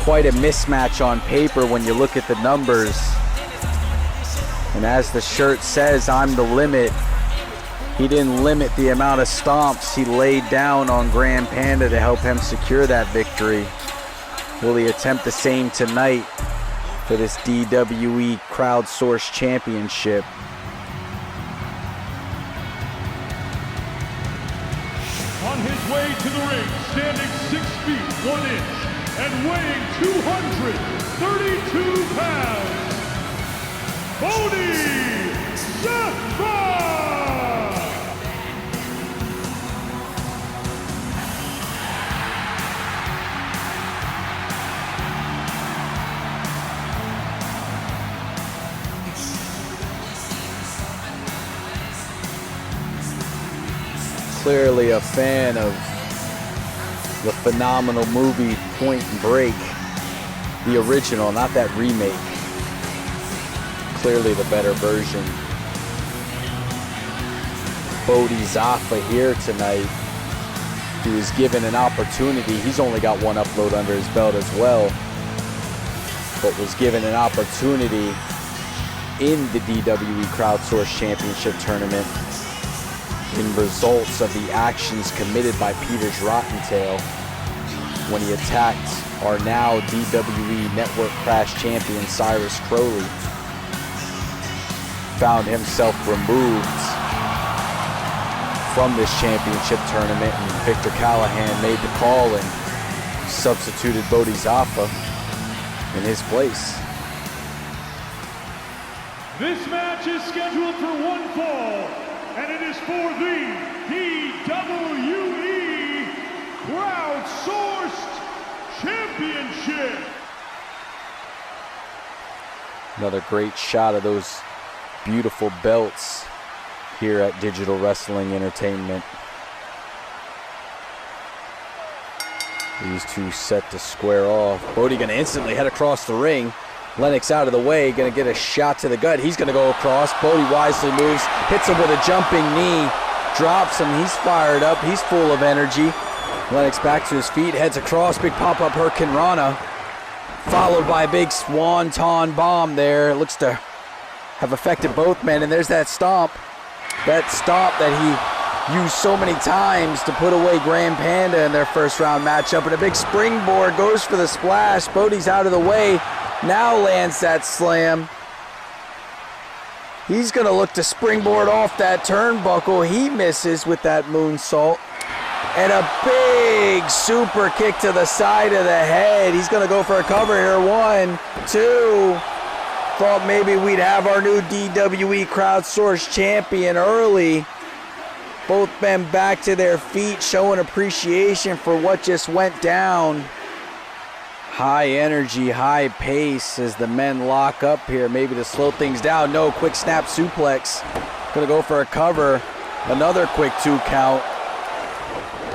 Quite a mismatch on paper when you look at the numbers. And as the shirt says, I'm the limit. He didn't limit the amount of stomps he laid down on Grand Panda to help him secure that victory. Will he attempt the same tonight for this DWE Crowdsourced Championship? On his way to the ring, standing 6 feet 1 inch and weighing 232 pounds, Bodhi Zaffa! Clearly a fan of the phenomenal movie Point Break, the original, not that remake. Clearly the better version. Bodhi Zaffa here tonight. He was given an opportunity. He's only got one upload under his belt as well, but was given an opportunity in the DWE Crowdsourced Championship tournament in results of the actions committed by Peter's Rottentail when he attacked our now DWE Network Crash champion Cyrus Crowley. Found himself removed from this championship tournament, and Victor Callahan made the call and substituted Bodhi Zaffa in his place. This match is scheduled for one fall, and it is for the DWE Crowdsourced Championship. Another great shot of those beautiful belts here at Digital Wrestling Entertainment. These two set to square off. Bodhi gonna instantly head across the ring. Lennox out of the way, gonna get a shot to the gut. He's gonna go across. Bodhi wisely moves, hits him with a jumping knee, drops him. He's fired up, he's full of energy. Lennox back to his feet, heads across, big pop-up Hurricane Rana, followed by a big swanton bomb there. It looks to have affected both men, and there's that stomp. That stomp that he used so many times to put away Grand Panda in their first round matchup, and a big springboard, goes for the splash. Bodhi's out of the way, now lands that slam. He's gonna look to springboard off that turnbuckle. He misses with that moonsault. And a big super kick to the side of the head. He's gonna go for a cover here. 1, 2. Thought maybe we'd have our new DWE Crowdsourced champion early. Both men back to their feet, showing appreciation for what just went down. High energy, high pace as the men lock up here, maybe to slow things down. No, quick snap suplex. Gonna go for a cover. Another quick 2 count.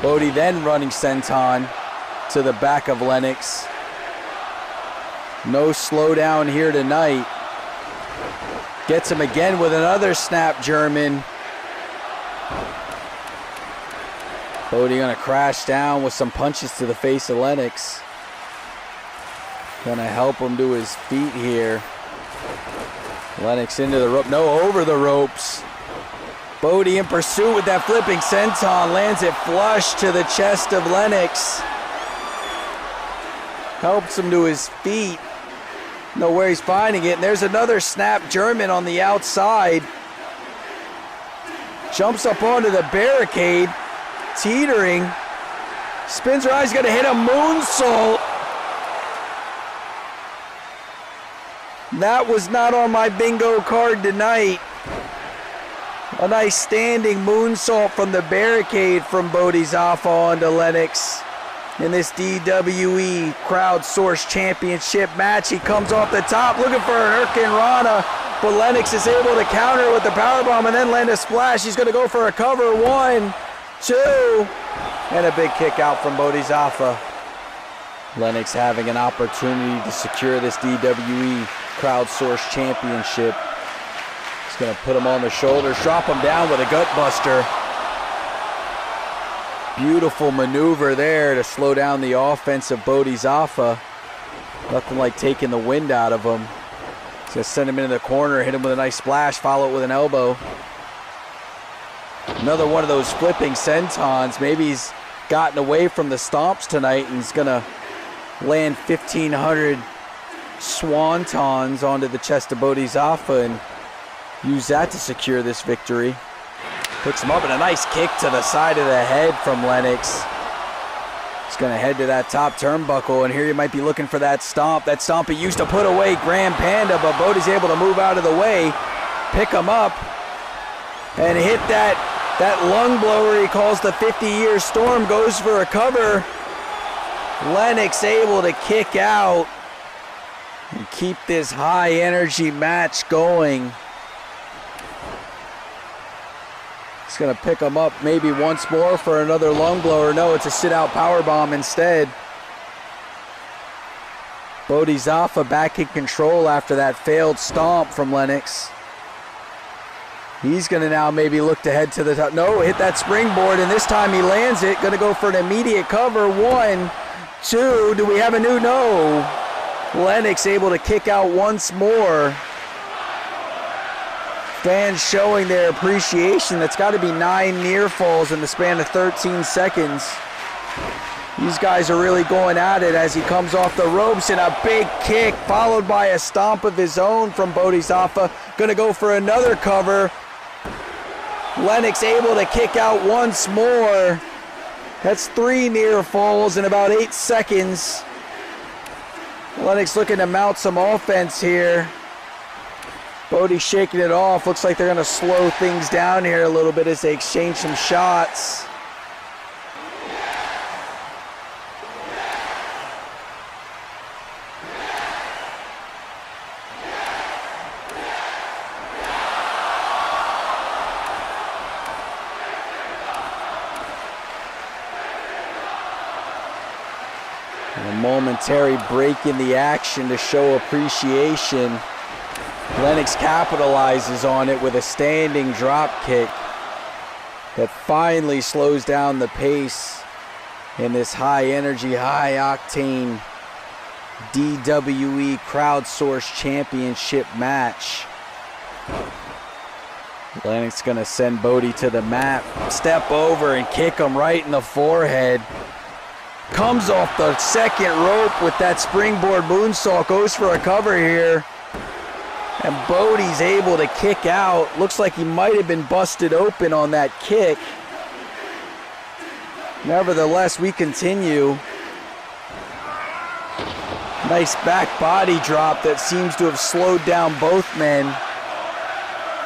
Bodhi then running senton to the back of Lennox. No slowdown here tonight. Gets him again with another snap German. Bodhi gonna crash down with some punches to the face of Lennox. Gonna help him to his feet here. Lennox into the rope, no, over the ropes. Bodhi in pursuit with that flipping senton, lands it flush to the chest of Lennox. Helps him to his feet. Know where he's finding it. And there's another snap German on the outside. Jumps up onto the barricade, teetering. Spins around, he's gonna hit a moonsault. That was not on my bingo card tonight. A nice standing moonsault from the barricade from Bodhi Zaffa onto Lennox. in this DWE Crowdsourced Championship match. He comes off the top looking for an Hurricane Rana, but Lennox is able to counter with the powerbomb and then land a splash. He's going to go for a cover. 1, 2, and a big kick out from Bodhi Zaffa. Lennox having an opportunity to secure this DWE Crowdsourced Championship. He's going to put him on the shoulders, drop him down with a gut buster. Beautiful maneuver there to slow down the offense of Bodhi Zaffa. Nothing like taking the wind out of him. He's going to send him into the corner, hit him with a nice splash, follow it with an elbow. Another one of those flipping sentons. Maybe he's gotten away from the stomps tonight and he's going to land 1,500 swantons onto the chest of Bodhi Zaffa and use that to secure this victory. Picks him up and a nice kick to the side of the head from Lennox. He's going to head to that top turnbuckle, and here you might be looking for that stomp. That stomp he used to put away Grand Panda, but Bodhi's able to move out of the way, pick him up, and hit that lung blower he calls the 50-year storm, goes for a cover. Lennox able to kick out and keep this high energy match going. He's going to pick him up maybe once more for another lung blower. No, it's a sit-out powerbomb instead. Bodhi Zaffa back in control after that failed stomp from Lennox. He's going to now maybe look to head to the top. No, hit that springboard, and this time he lands it. Going to go for an immediate cover. 1, 2. Do we have a new? No. Lennox able to kick out once more. Fans showing their appreciation. That's got to be 9 near falls in the span of 13 seconds. These guys are really going at it as he comes off the ropes, and a big kick followed by a stomp of his own from Bodhi Zaffa. Gonna go for another cover. Lennox able to kick out once more. That's 3 near falls in about 8 seconds. Lennox looking to mount some offense here. Bodhi shaking it off. Looks like they're going to slow things down here a little bit as they exchange some shots. And a momentary break in the action to show appreciation. Lennox capitalizes on it with a standing drop kick that finally slows down the pace in this high energy, high octane DWE Crowdsourced Championship match. Lennox gonna send Bodhi to the mat, step over and kick him right in the forehead. Comes off the second rope with that springboard moonsault, goes for a cover here. And Bodhi's able to kick out. Looks like he might have been busted open on that kick. Nevertheless, we continue. Nice back body drop that seems to have slowed down both men.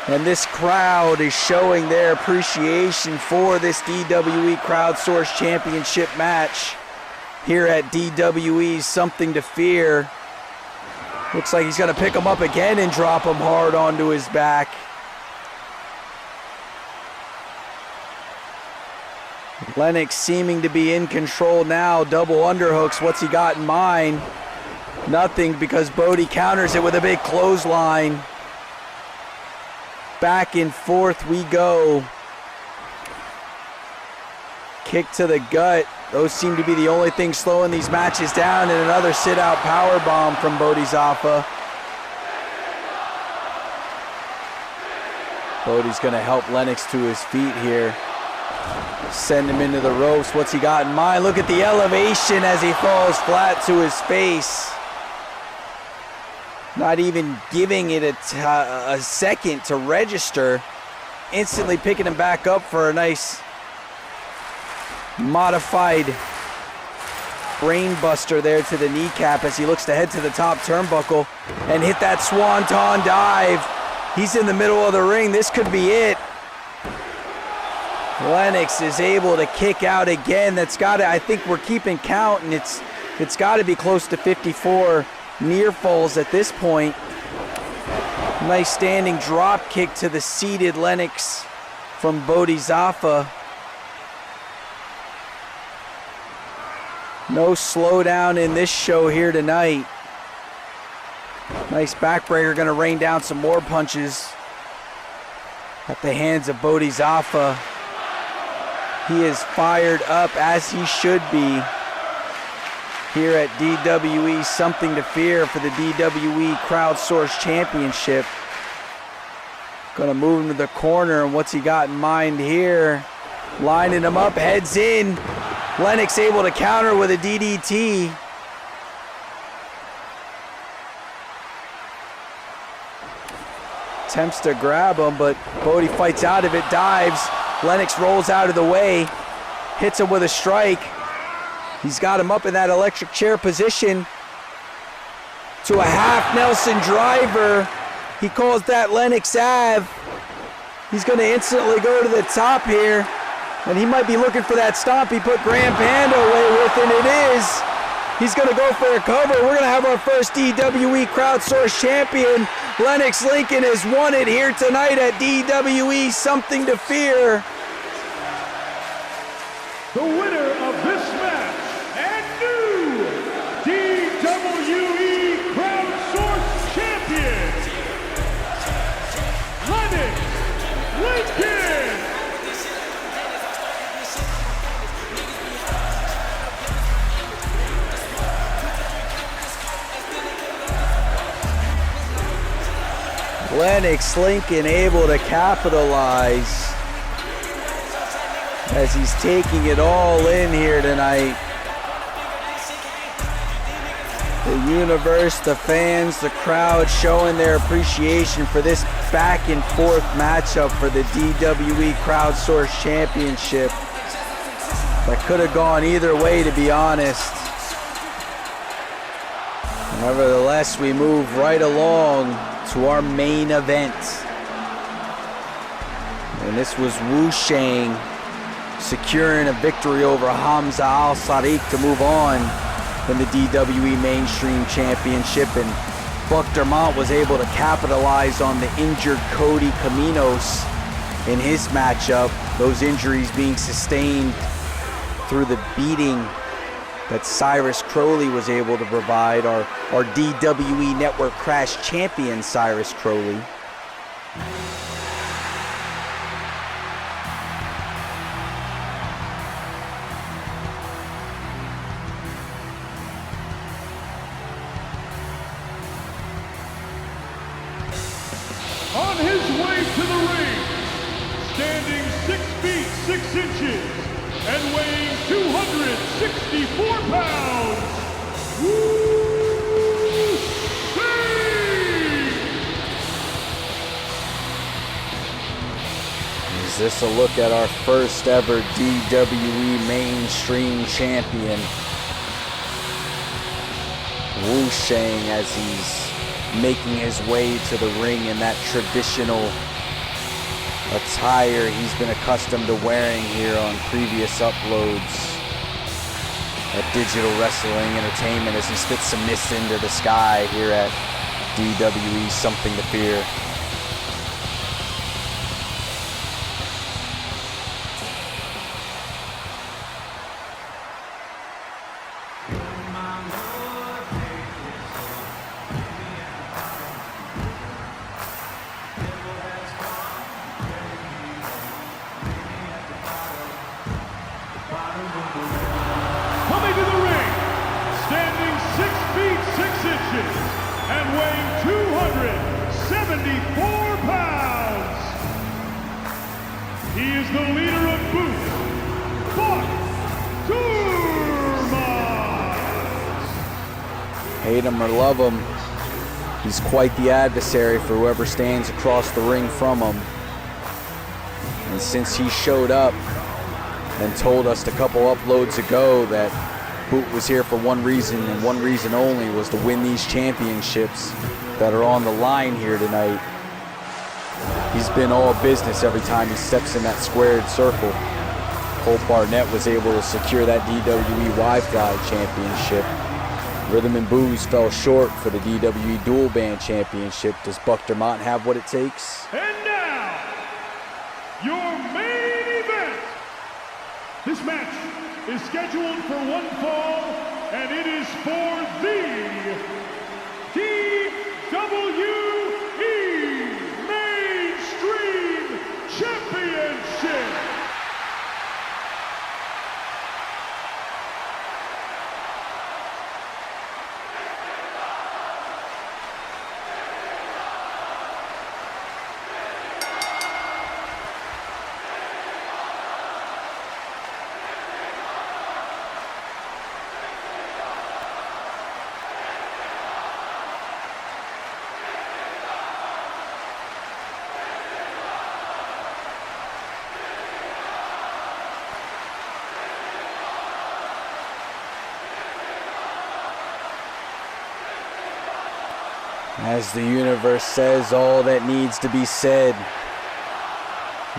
And this crowd is showing their appreciation for this DWE Crowdsourced Championship match here at DWE's Something to Fear. Looks like he's going to pick him up again and drop him hard onto his back. Lennox seeming to be in control now. Double underhooks. What's he got in mind? Nothing, because Bodhi counters it with a big clothesline. Back and forth we go. Kick to the gut. Those seem to be the only things slowing these matches down, and another sit-out powerbomb from Bodhi Zaffa. Bodhi's going to help Lennox to his feet here. Send him into the ropes. What's he got in mind? Look at the elevation as he falls flat to his face. Not even giving it a second to register. Instantly picking him back up for a nice modified brain buster there to the kneecap as he looks to head to the top turnbuckle and hit that swanton dive. He's in the middle of the ring. This could be it. Lennox is able to kick out again. That's got to, I think we're keeping count, and it's got to be close to 54 near falls at this point. Nice standing drop kick to the seated Lennox from Bodhi Zaffa. No slowdown in this show here tonight. Nice backbreaker, going to rain down some more punches at the hands of Bodhi Zaffa. He is fired up, as he should be, here at DWE Something to Fear for the DWE Crowdsourced Championship. Gonna move him to the corner, and what's he got in mind here? Lining him up, heads in. Lennox able to counter with a DDT. Attempts to grab him, but Bodhi fights out of it, dives. Lennox rolls out of the way, hits him with a strike. He's got him up in that electric chair position to a half Nelson driver. He calls that Lennox Ave. He's going to instantly go to the top here, and he might be looking for that stomp he put Grand Panda away with, and it is. He's going to go for a cover. We're going to have our first DWE Crowdsourced Champion. Lennox Lincoln has won it here tonight at DWE Something to Fear. The winner of this match and new DWE Crowdsourced Champion, Lennox Lincoln. Lennox Lincoln able to capitalize as he's taking it all in here tonight. The universe, the fans, the crowd showing their appreciation for this back and forth matchup for the DWE Crowdsourced Championship. That could have gone either way, to be honest. Nevertheless, we move right along to our main event. And this was Sheng securing a victory over Hamza Al-Sadiq to move on in the DWE Mainstream Championship. And Buck Dermont was able to capitalize on the injured Cody Caminos in his matchup. Those injuries being sustained through the beating that Cyrus Crowley was able to provide, our DWE Network Crash champion, Cyrus Crowley. On his way to the ring, standing 6 feet 6 inches and weighing 264 pounds, Sheng! Is this a look at our first ever DWE Mainstream Champion? Sheng, as he's making his way to the ring in that traditional attire he's been accustomed to wearing here on previous uploads at Digital Wrestling Entertainment, as he spits some mist into the sky here at DWE Something to Fear. Coming to the ring, standing 6 feet 6 inches and weighing 274 pounds. He is the leader of Boot, Buck Dermont. Hate him or love him, he's quite the adversary for whoever stands across the ring from him. And since he showed up and told us a couple uploads ago that Boot was here for one reason and one reason only, was to win these championships that are on the line here tonight, he's been all business every time he steps in that squared circle. Colt Barnett was able to secure that DWE Y Championship. Rhythm and Booze fell short for the DWE Dual Band Championship. Does Buck Dermont have what it takes? And now, your main event. This match is scheduled for one fall, and it is for the DWE Mainstream Championship. As the universe says all that needs to be said,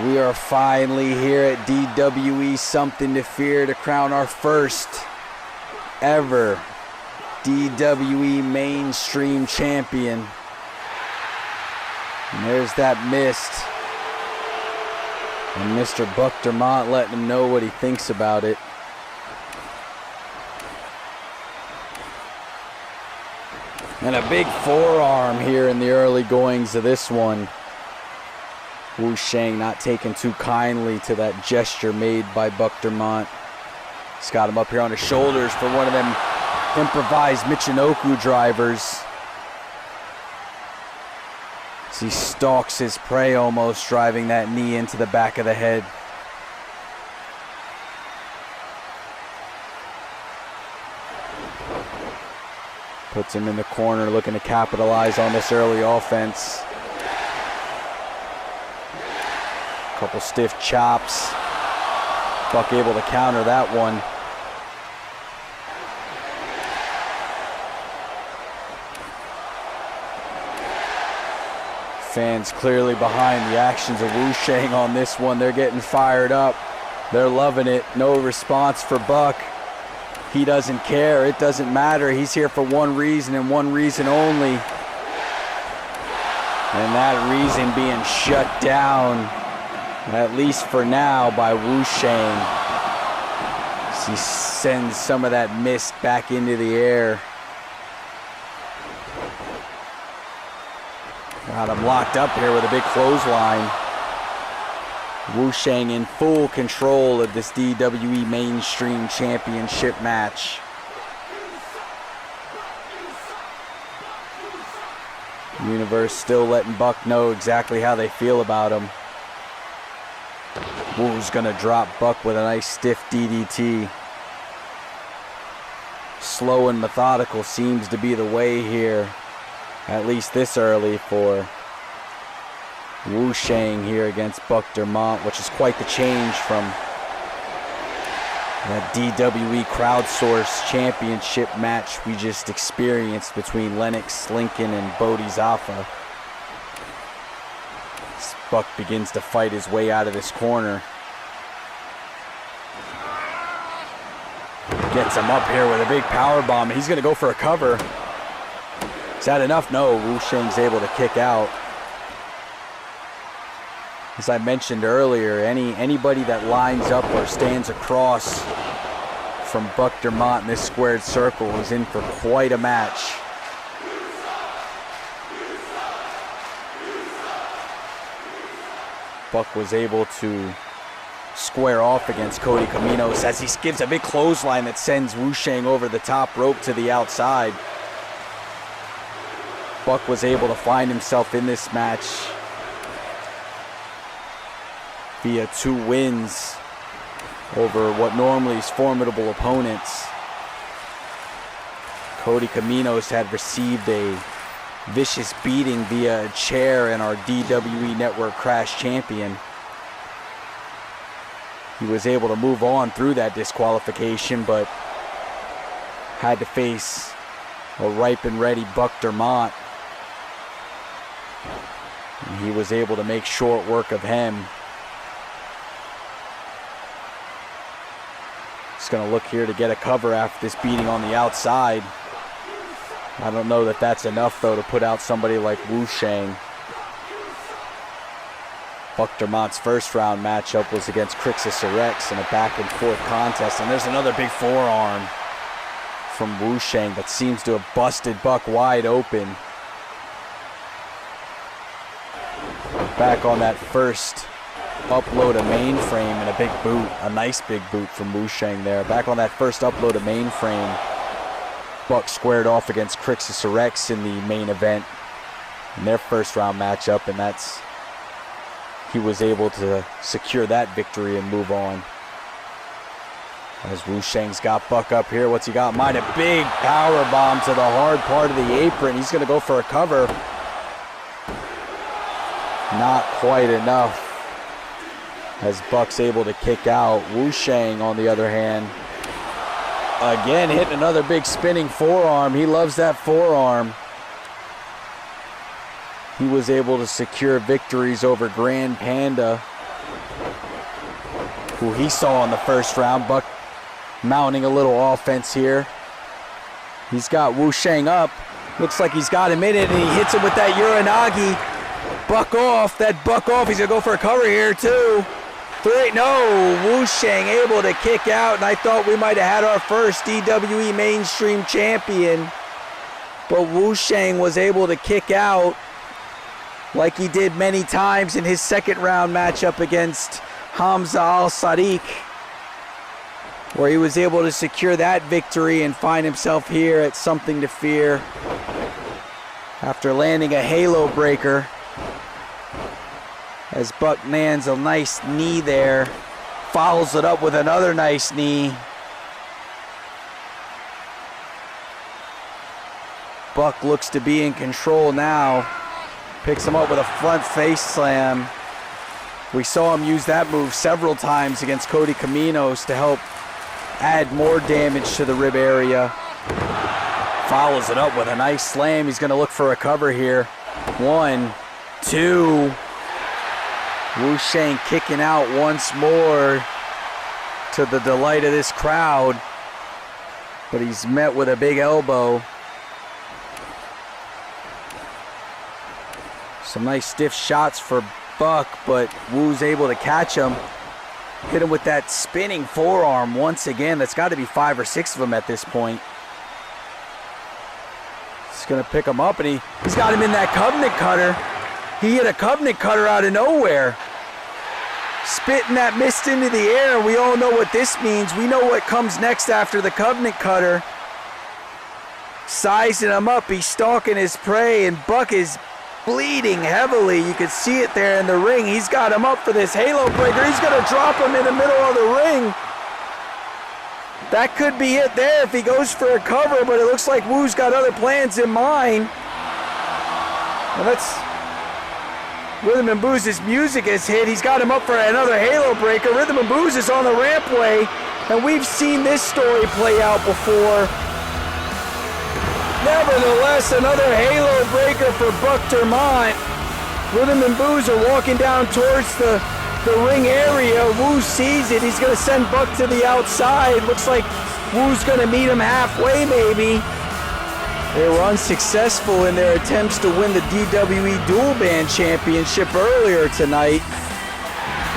we are finally here at DWE Something to Fear to crown our first ever DWE Mainstream Champion. And there's that mist. And Mr. Buck Dermont letting him know what he thinks about it. And a big forearm here in the early goings of this one. Sheng not taking too kindly to that gesture made by Buck Dermont. He's got him up here on his shoulders for one of them improvised Michinoku drivers. As he stalks his prey, almost driving that knee into the back of the head. Puts him in the corner, looking to capitalize on this early offense. Couple stiff chops. Buck able to counter that one. Fans clearly behind the actions of Sheng on this one. They're getting fired up. They're loving it. No response for Buck. He doesn't care. It doesn't matter. He's here for one reason and one reason only. And that reason being shut down, at least for now, by Sheng. He sends some of that mist back into the air. Got him locked up here with a big clothesline. Sheng in full control of this DWE Mainstream Championship match. Universe still letting Buck know exactly how they feel about him. Wu's gonna drop Buck with a nice stiff DDT. Slow and methodical seems to be the way here, at least this early for Sheng here against Buck Dermont, which is quite the change from that DWE Crowdsourced Championship match we just experienced between Lennox, Lincoln, and Bodhi Zaffa. Buck begins to fight his way out of this corner. Gets him up here with a big power bomb. He's going to go for a cover. Is that enough? No, Sheng's able to kick out. As I mentioned earlier, anybody that lines up or stands across from Buck Dermont in this squared circle is in for quite a match. Buck was able to square off against Cody Caminos as he gives a big clothesline that sends Sheng over the top rope to the outside. Buck was able to find himself in this match via 2 wins over what normally is formidable opponents. Cody Caminos had received a vicious beating via a chair in our DWE Network Crash Champion. He was able to move on through that disqualification, but had to face a ripe and ready Buck Dermont. And he was able to make short work of him. going to look here to get a cover after this beating on the outside. I don't know that that's enough, though, to put out somebody like Wu Sheng. Buck Dermont's first round matchup was against Cyrus in a back and forth contest, and there's another big forearm from Wu Sheng that seems to have busted Buck wide open. Back on that first upload of mainframe and a big boot, a nice big boot from Wu Sheng there. Back on that first upload of mainframe, Buck squared off against Cyrus in the main event in their first round matchup, and he was able to secure that victory and move on. As Wu Sheng's got Buck up here, what's he got in mind? A big power bomb to the hard part of the apron. He's gonna go for a cover. Not quite enough, as Buck's able to kick out. Wu Sheng, on the other hand, again hitting another big spinning forearm. He loves that forearm. He was able to secure victories over Grand Panda, who he saw in the first round. Buck mounting a little offense here. He's got Wu Sheng up. Looks like he's got him in it, and he hits him with that Uranagi. Buck off. That Buck off. He's going to go for a cover here, too. 3. No. Wu Sheng able to kick out, and I thought we might have had our first DWE Mainstream Champion. But Wu Sheng was able to kick out like he did many times in his second round matchup against Hamza Al-Sadiq, where he was able to secure that victory and find himself here at Something to Fear after landing a halo breaker, as Buck lands a nice knee there, follows it up with another nice knee. Buck looks to be in control now. Picks him up with a front face slam. We saw him use that move several times against Cody Caminos to help add more damage to the rib area. Follows it up with a nice slam. He's going to look for a cover here. 1, 2. Wu Sheng kicking out once more to the delight of this crowd. But he's met with a big elbow. Some nice stiff shots for Buck, but Wu's able to catch him. Hit him with that spinning forearm once again. That's got to be 5 or 6 of them at this point. He's going to pick him up, and he's got him in that Covenant Cutter. He hit a Covenant Cutter out of nowhere. Spitting that mist into the air. We all know what this means. We know what comes next after the Covenant Cutter. Sizing him up. He's stalking his prey, and Buck is bleeding heavily. You can see it there in the ring. He's got him up for this halo breaker. He's going to drop him in the middle of the ring. That could be it there if he goes for a cover, but it looks like Wu's got other plans in mind. And that's Rhythm and Booz's music has hit. He's got him up for another halo breaker. Rhythm and Booz is on the rampway, and we've seen this story play out before. Nevertheless, another halo breaker for Buck Dermont. Rhythm and Booz are walking down towards the ring area. Wu sees it. He's going to send Buck to the outside. Looks like Wu's going to meet him halfway, maybe. They were unsuccessful in their attempts to win the DWE Dual Band Championship earlier tonight.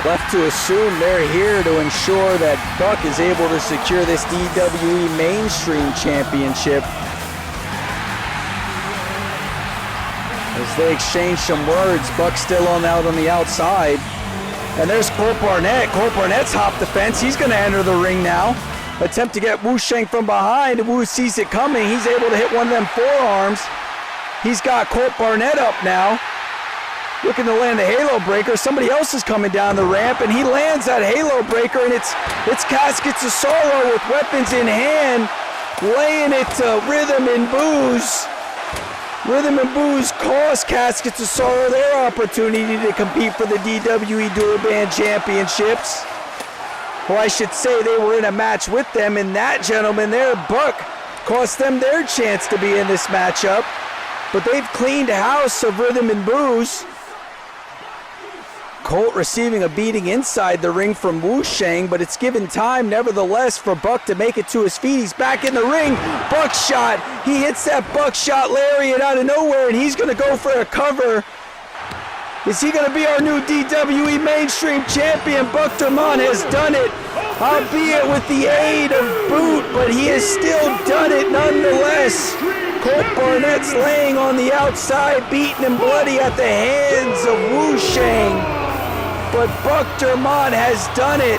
Left to assume they're here to ensure that Buck is able to secure this DWE Mainstream Championship. As they exchange some words, Buck's still out on the outside. And there's Colt Barnett. Colt Barnett's hopped the fence. He's going to enter the ring now. Attempt to get Wu Sheng from behind. Wu sees it coming. He's able to hit one of them forearms. He's got Colt Barnett up now, looking to land a halo breaker. Somebody else is coming down the ramp, and he lands that halo breaker, and it's Caskets of Sorrow with weapons in hand, laying it to Rhythm and Booz. Rhythm and Booz cost Caskets of Sorrow their opportunity to compete for the DWE Dual Band Championships. Well, I should say they were in a match with them, and that gentleman there, Buck, cost them their chance to be in this matchup. But they've cleaned house of Rhythm and Booz. Colt receiving a beating inside the ring from Sheng, but it's given time nevertheless for Buck to make it to his feet. He's back in the ring. Buckshot. He hits that buckshot lariat out of nowhere, and he's going to go for a cover. Is he going to be our new DWE Mainstream Champion? Buck Dermont has done it, albeit with the aid of Boot, but he has still done it nonetheless. Colt Barnett's laying on the outside, beaten and bloody at the hands of Sheng. But Buck Dermont has done it.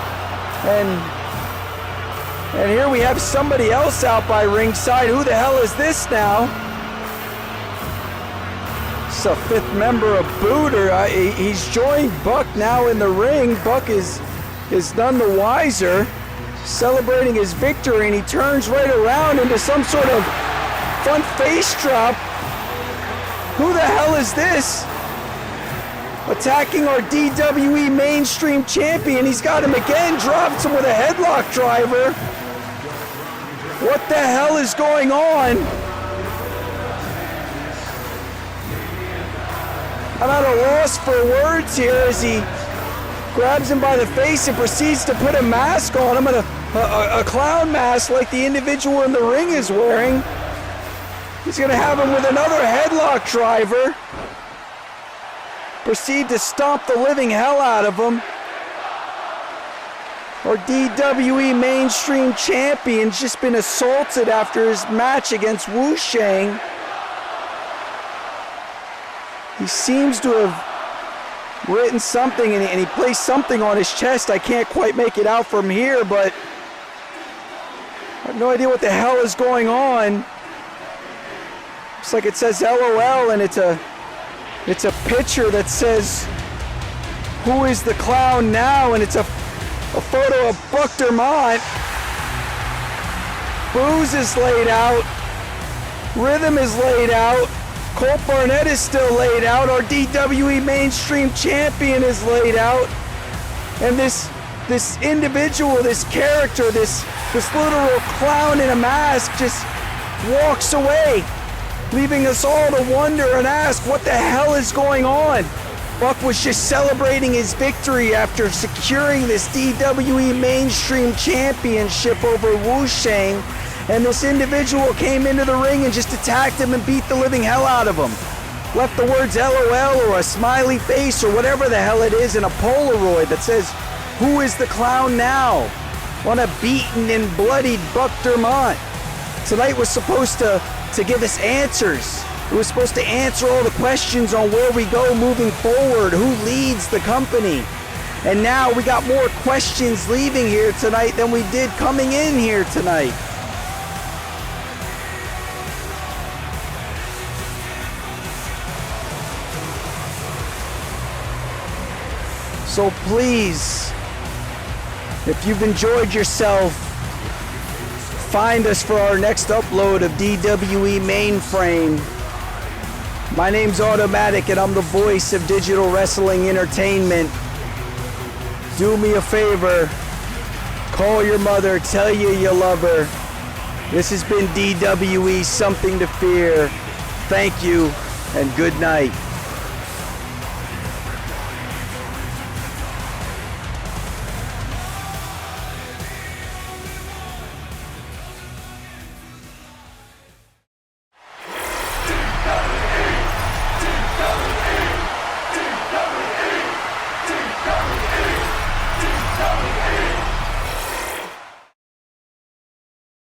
And here we have somebody else out by ringside. Who the hell is this now? It's a fifth member of Booter. He's joined Buck now in the ring. Buck is none the wiser, celebrating his victory, and he turns right around into some sort of front face drop. Who the hell is this? Attacking our DWE Mainstream Champion. He's got him again, drops him with a headlock driver. What the hell is going on? I'm at a loss for words here as he grabs him by the face and proceeds to put a mask on him, a clown mask like the individual in the ring is wearing. He's going to have him with another headlock driver. Proceed to stomp the living hell out of him. Our DWE Mainstream Champion's just been assaulted after his match against Sheng. He seems to have written something and he placed something on his chest. I can't quite make it out from here, but I have no idea what the hell is going on. Looks like it says LOL, and it's a picture that says, "Who is the clown now?" And it's a photo of Buck Dermont. Booze is laid out. Rhythm is laid out. Colt Barnett is still laid out. Our DWE Mainstream Champion is laid out. And this individual, this character, this literal clown in a mask just walks away, leaving us all to wonder and ask what the hell is going on. Buck was just celebrating his victory after securing this DWE Mainstream Championship over Sheng, and this individual came into the ring and just attacked him and beat the living hell out of him. Left the words LOL or a smiley face or whatever the hell it is in a Polaroid that says, "Who is the clown now?" on a beaten and bloodied Buck Dermont. Tonight was supposed to give us answers. It was supposed to answer all the questions on where we go moving forward, who leads the company. And now we got more questions leaving here tonight than we did coming in here tonight. So please, if you've enjoyed yourself, find us for our next upload of DWE Mainframe. My name's Automatic and I'm the voice of digital wrestling entertainment. Do me a favor, call your mother, tell you love her. This has been DWE Something to Fear. Thank you and good night. DWE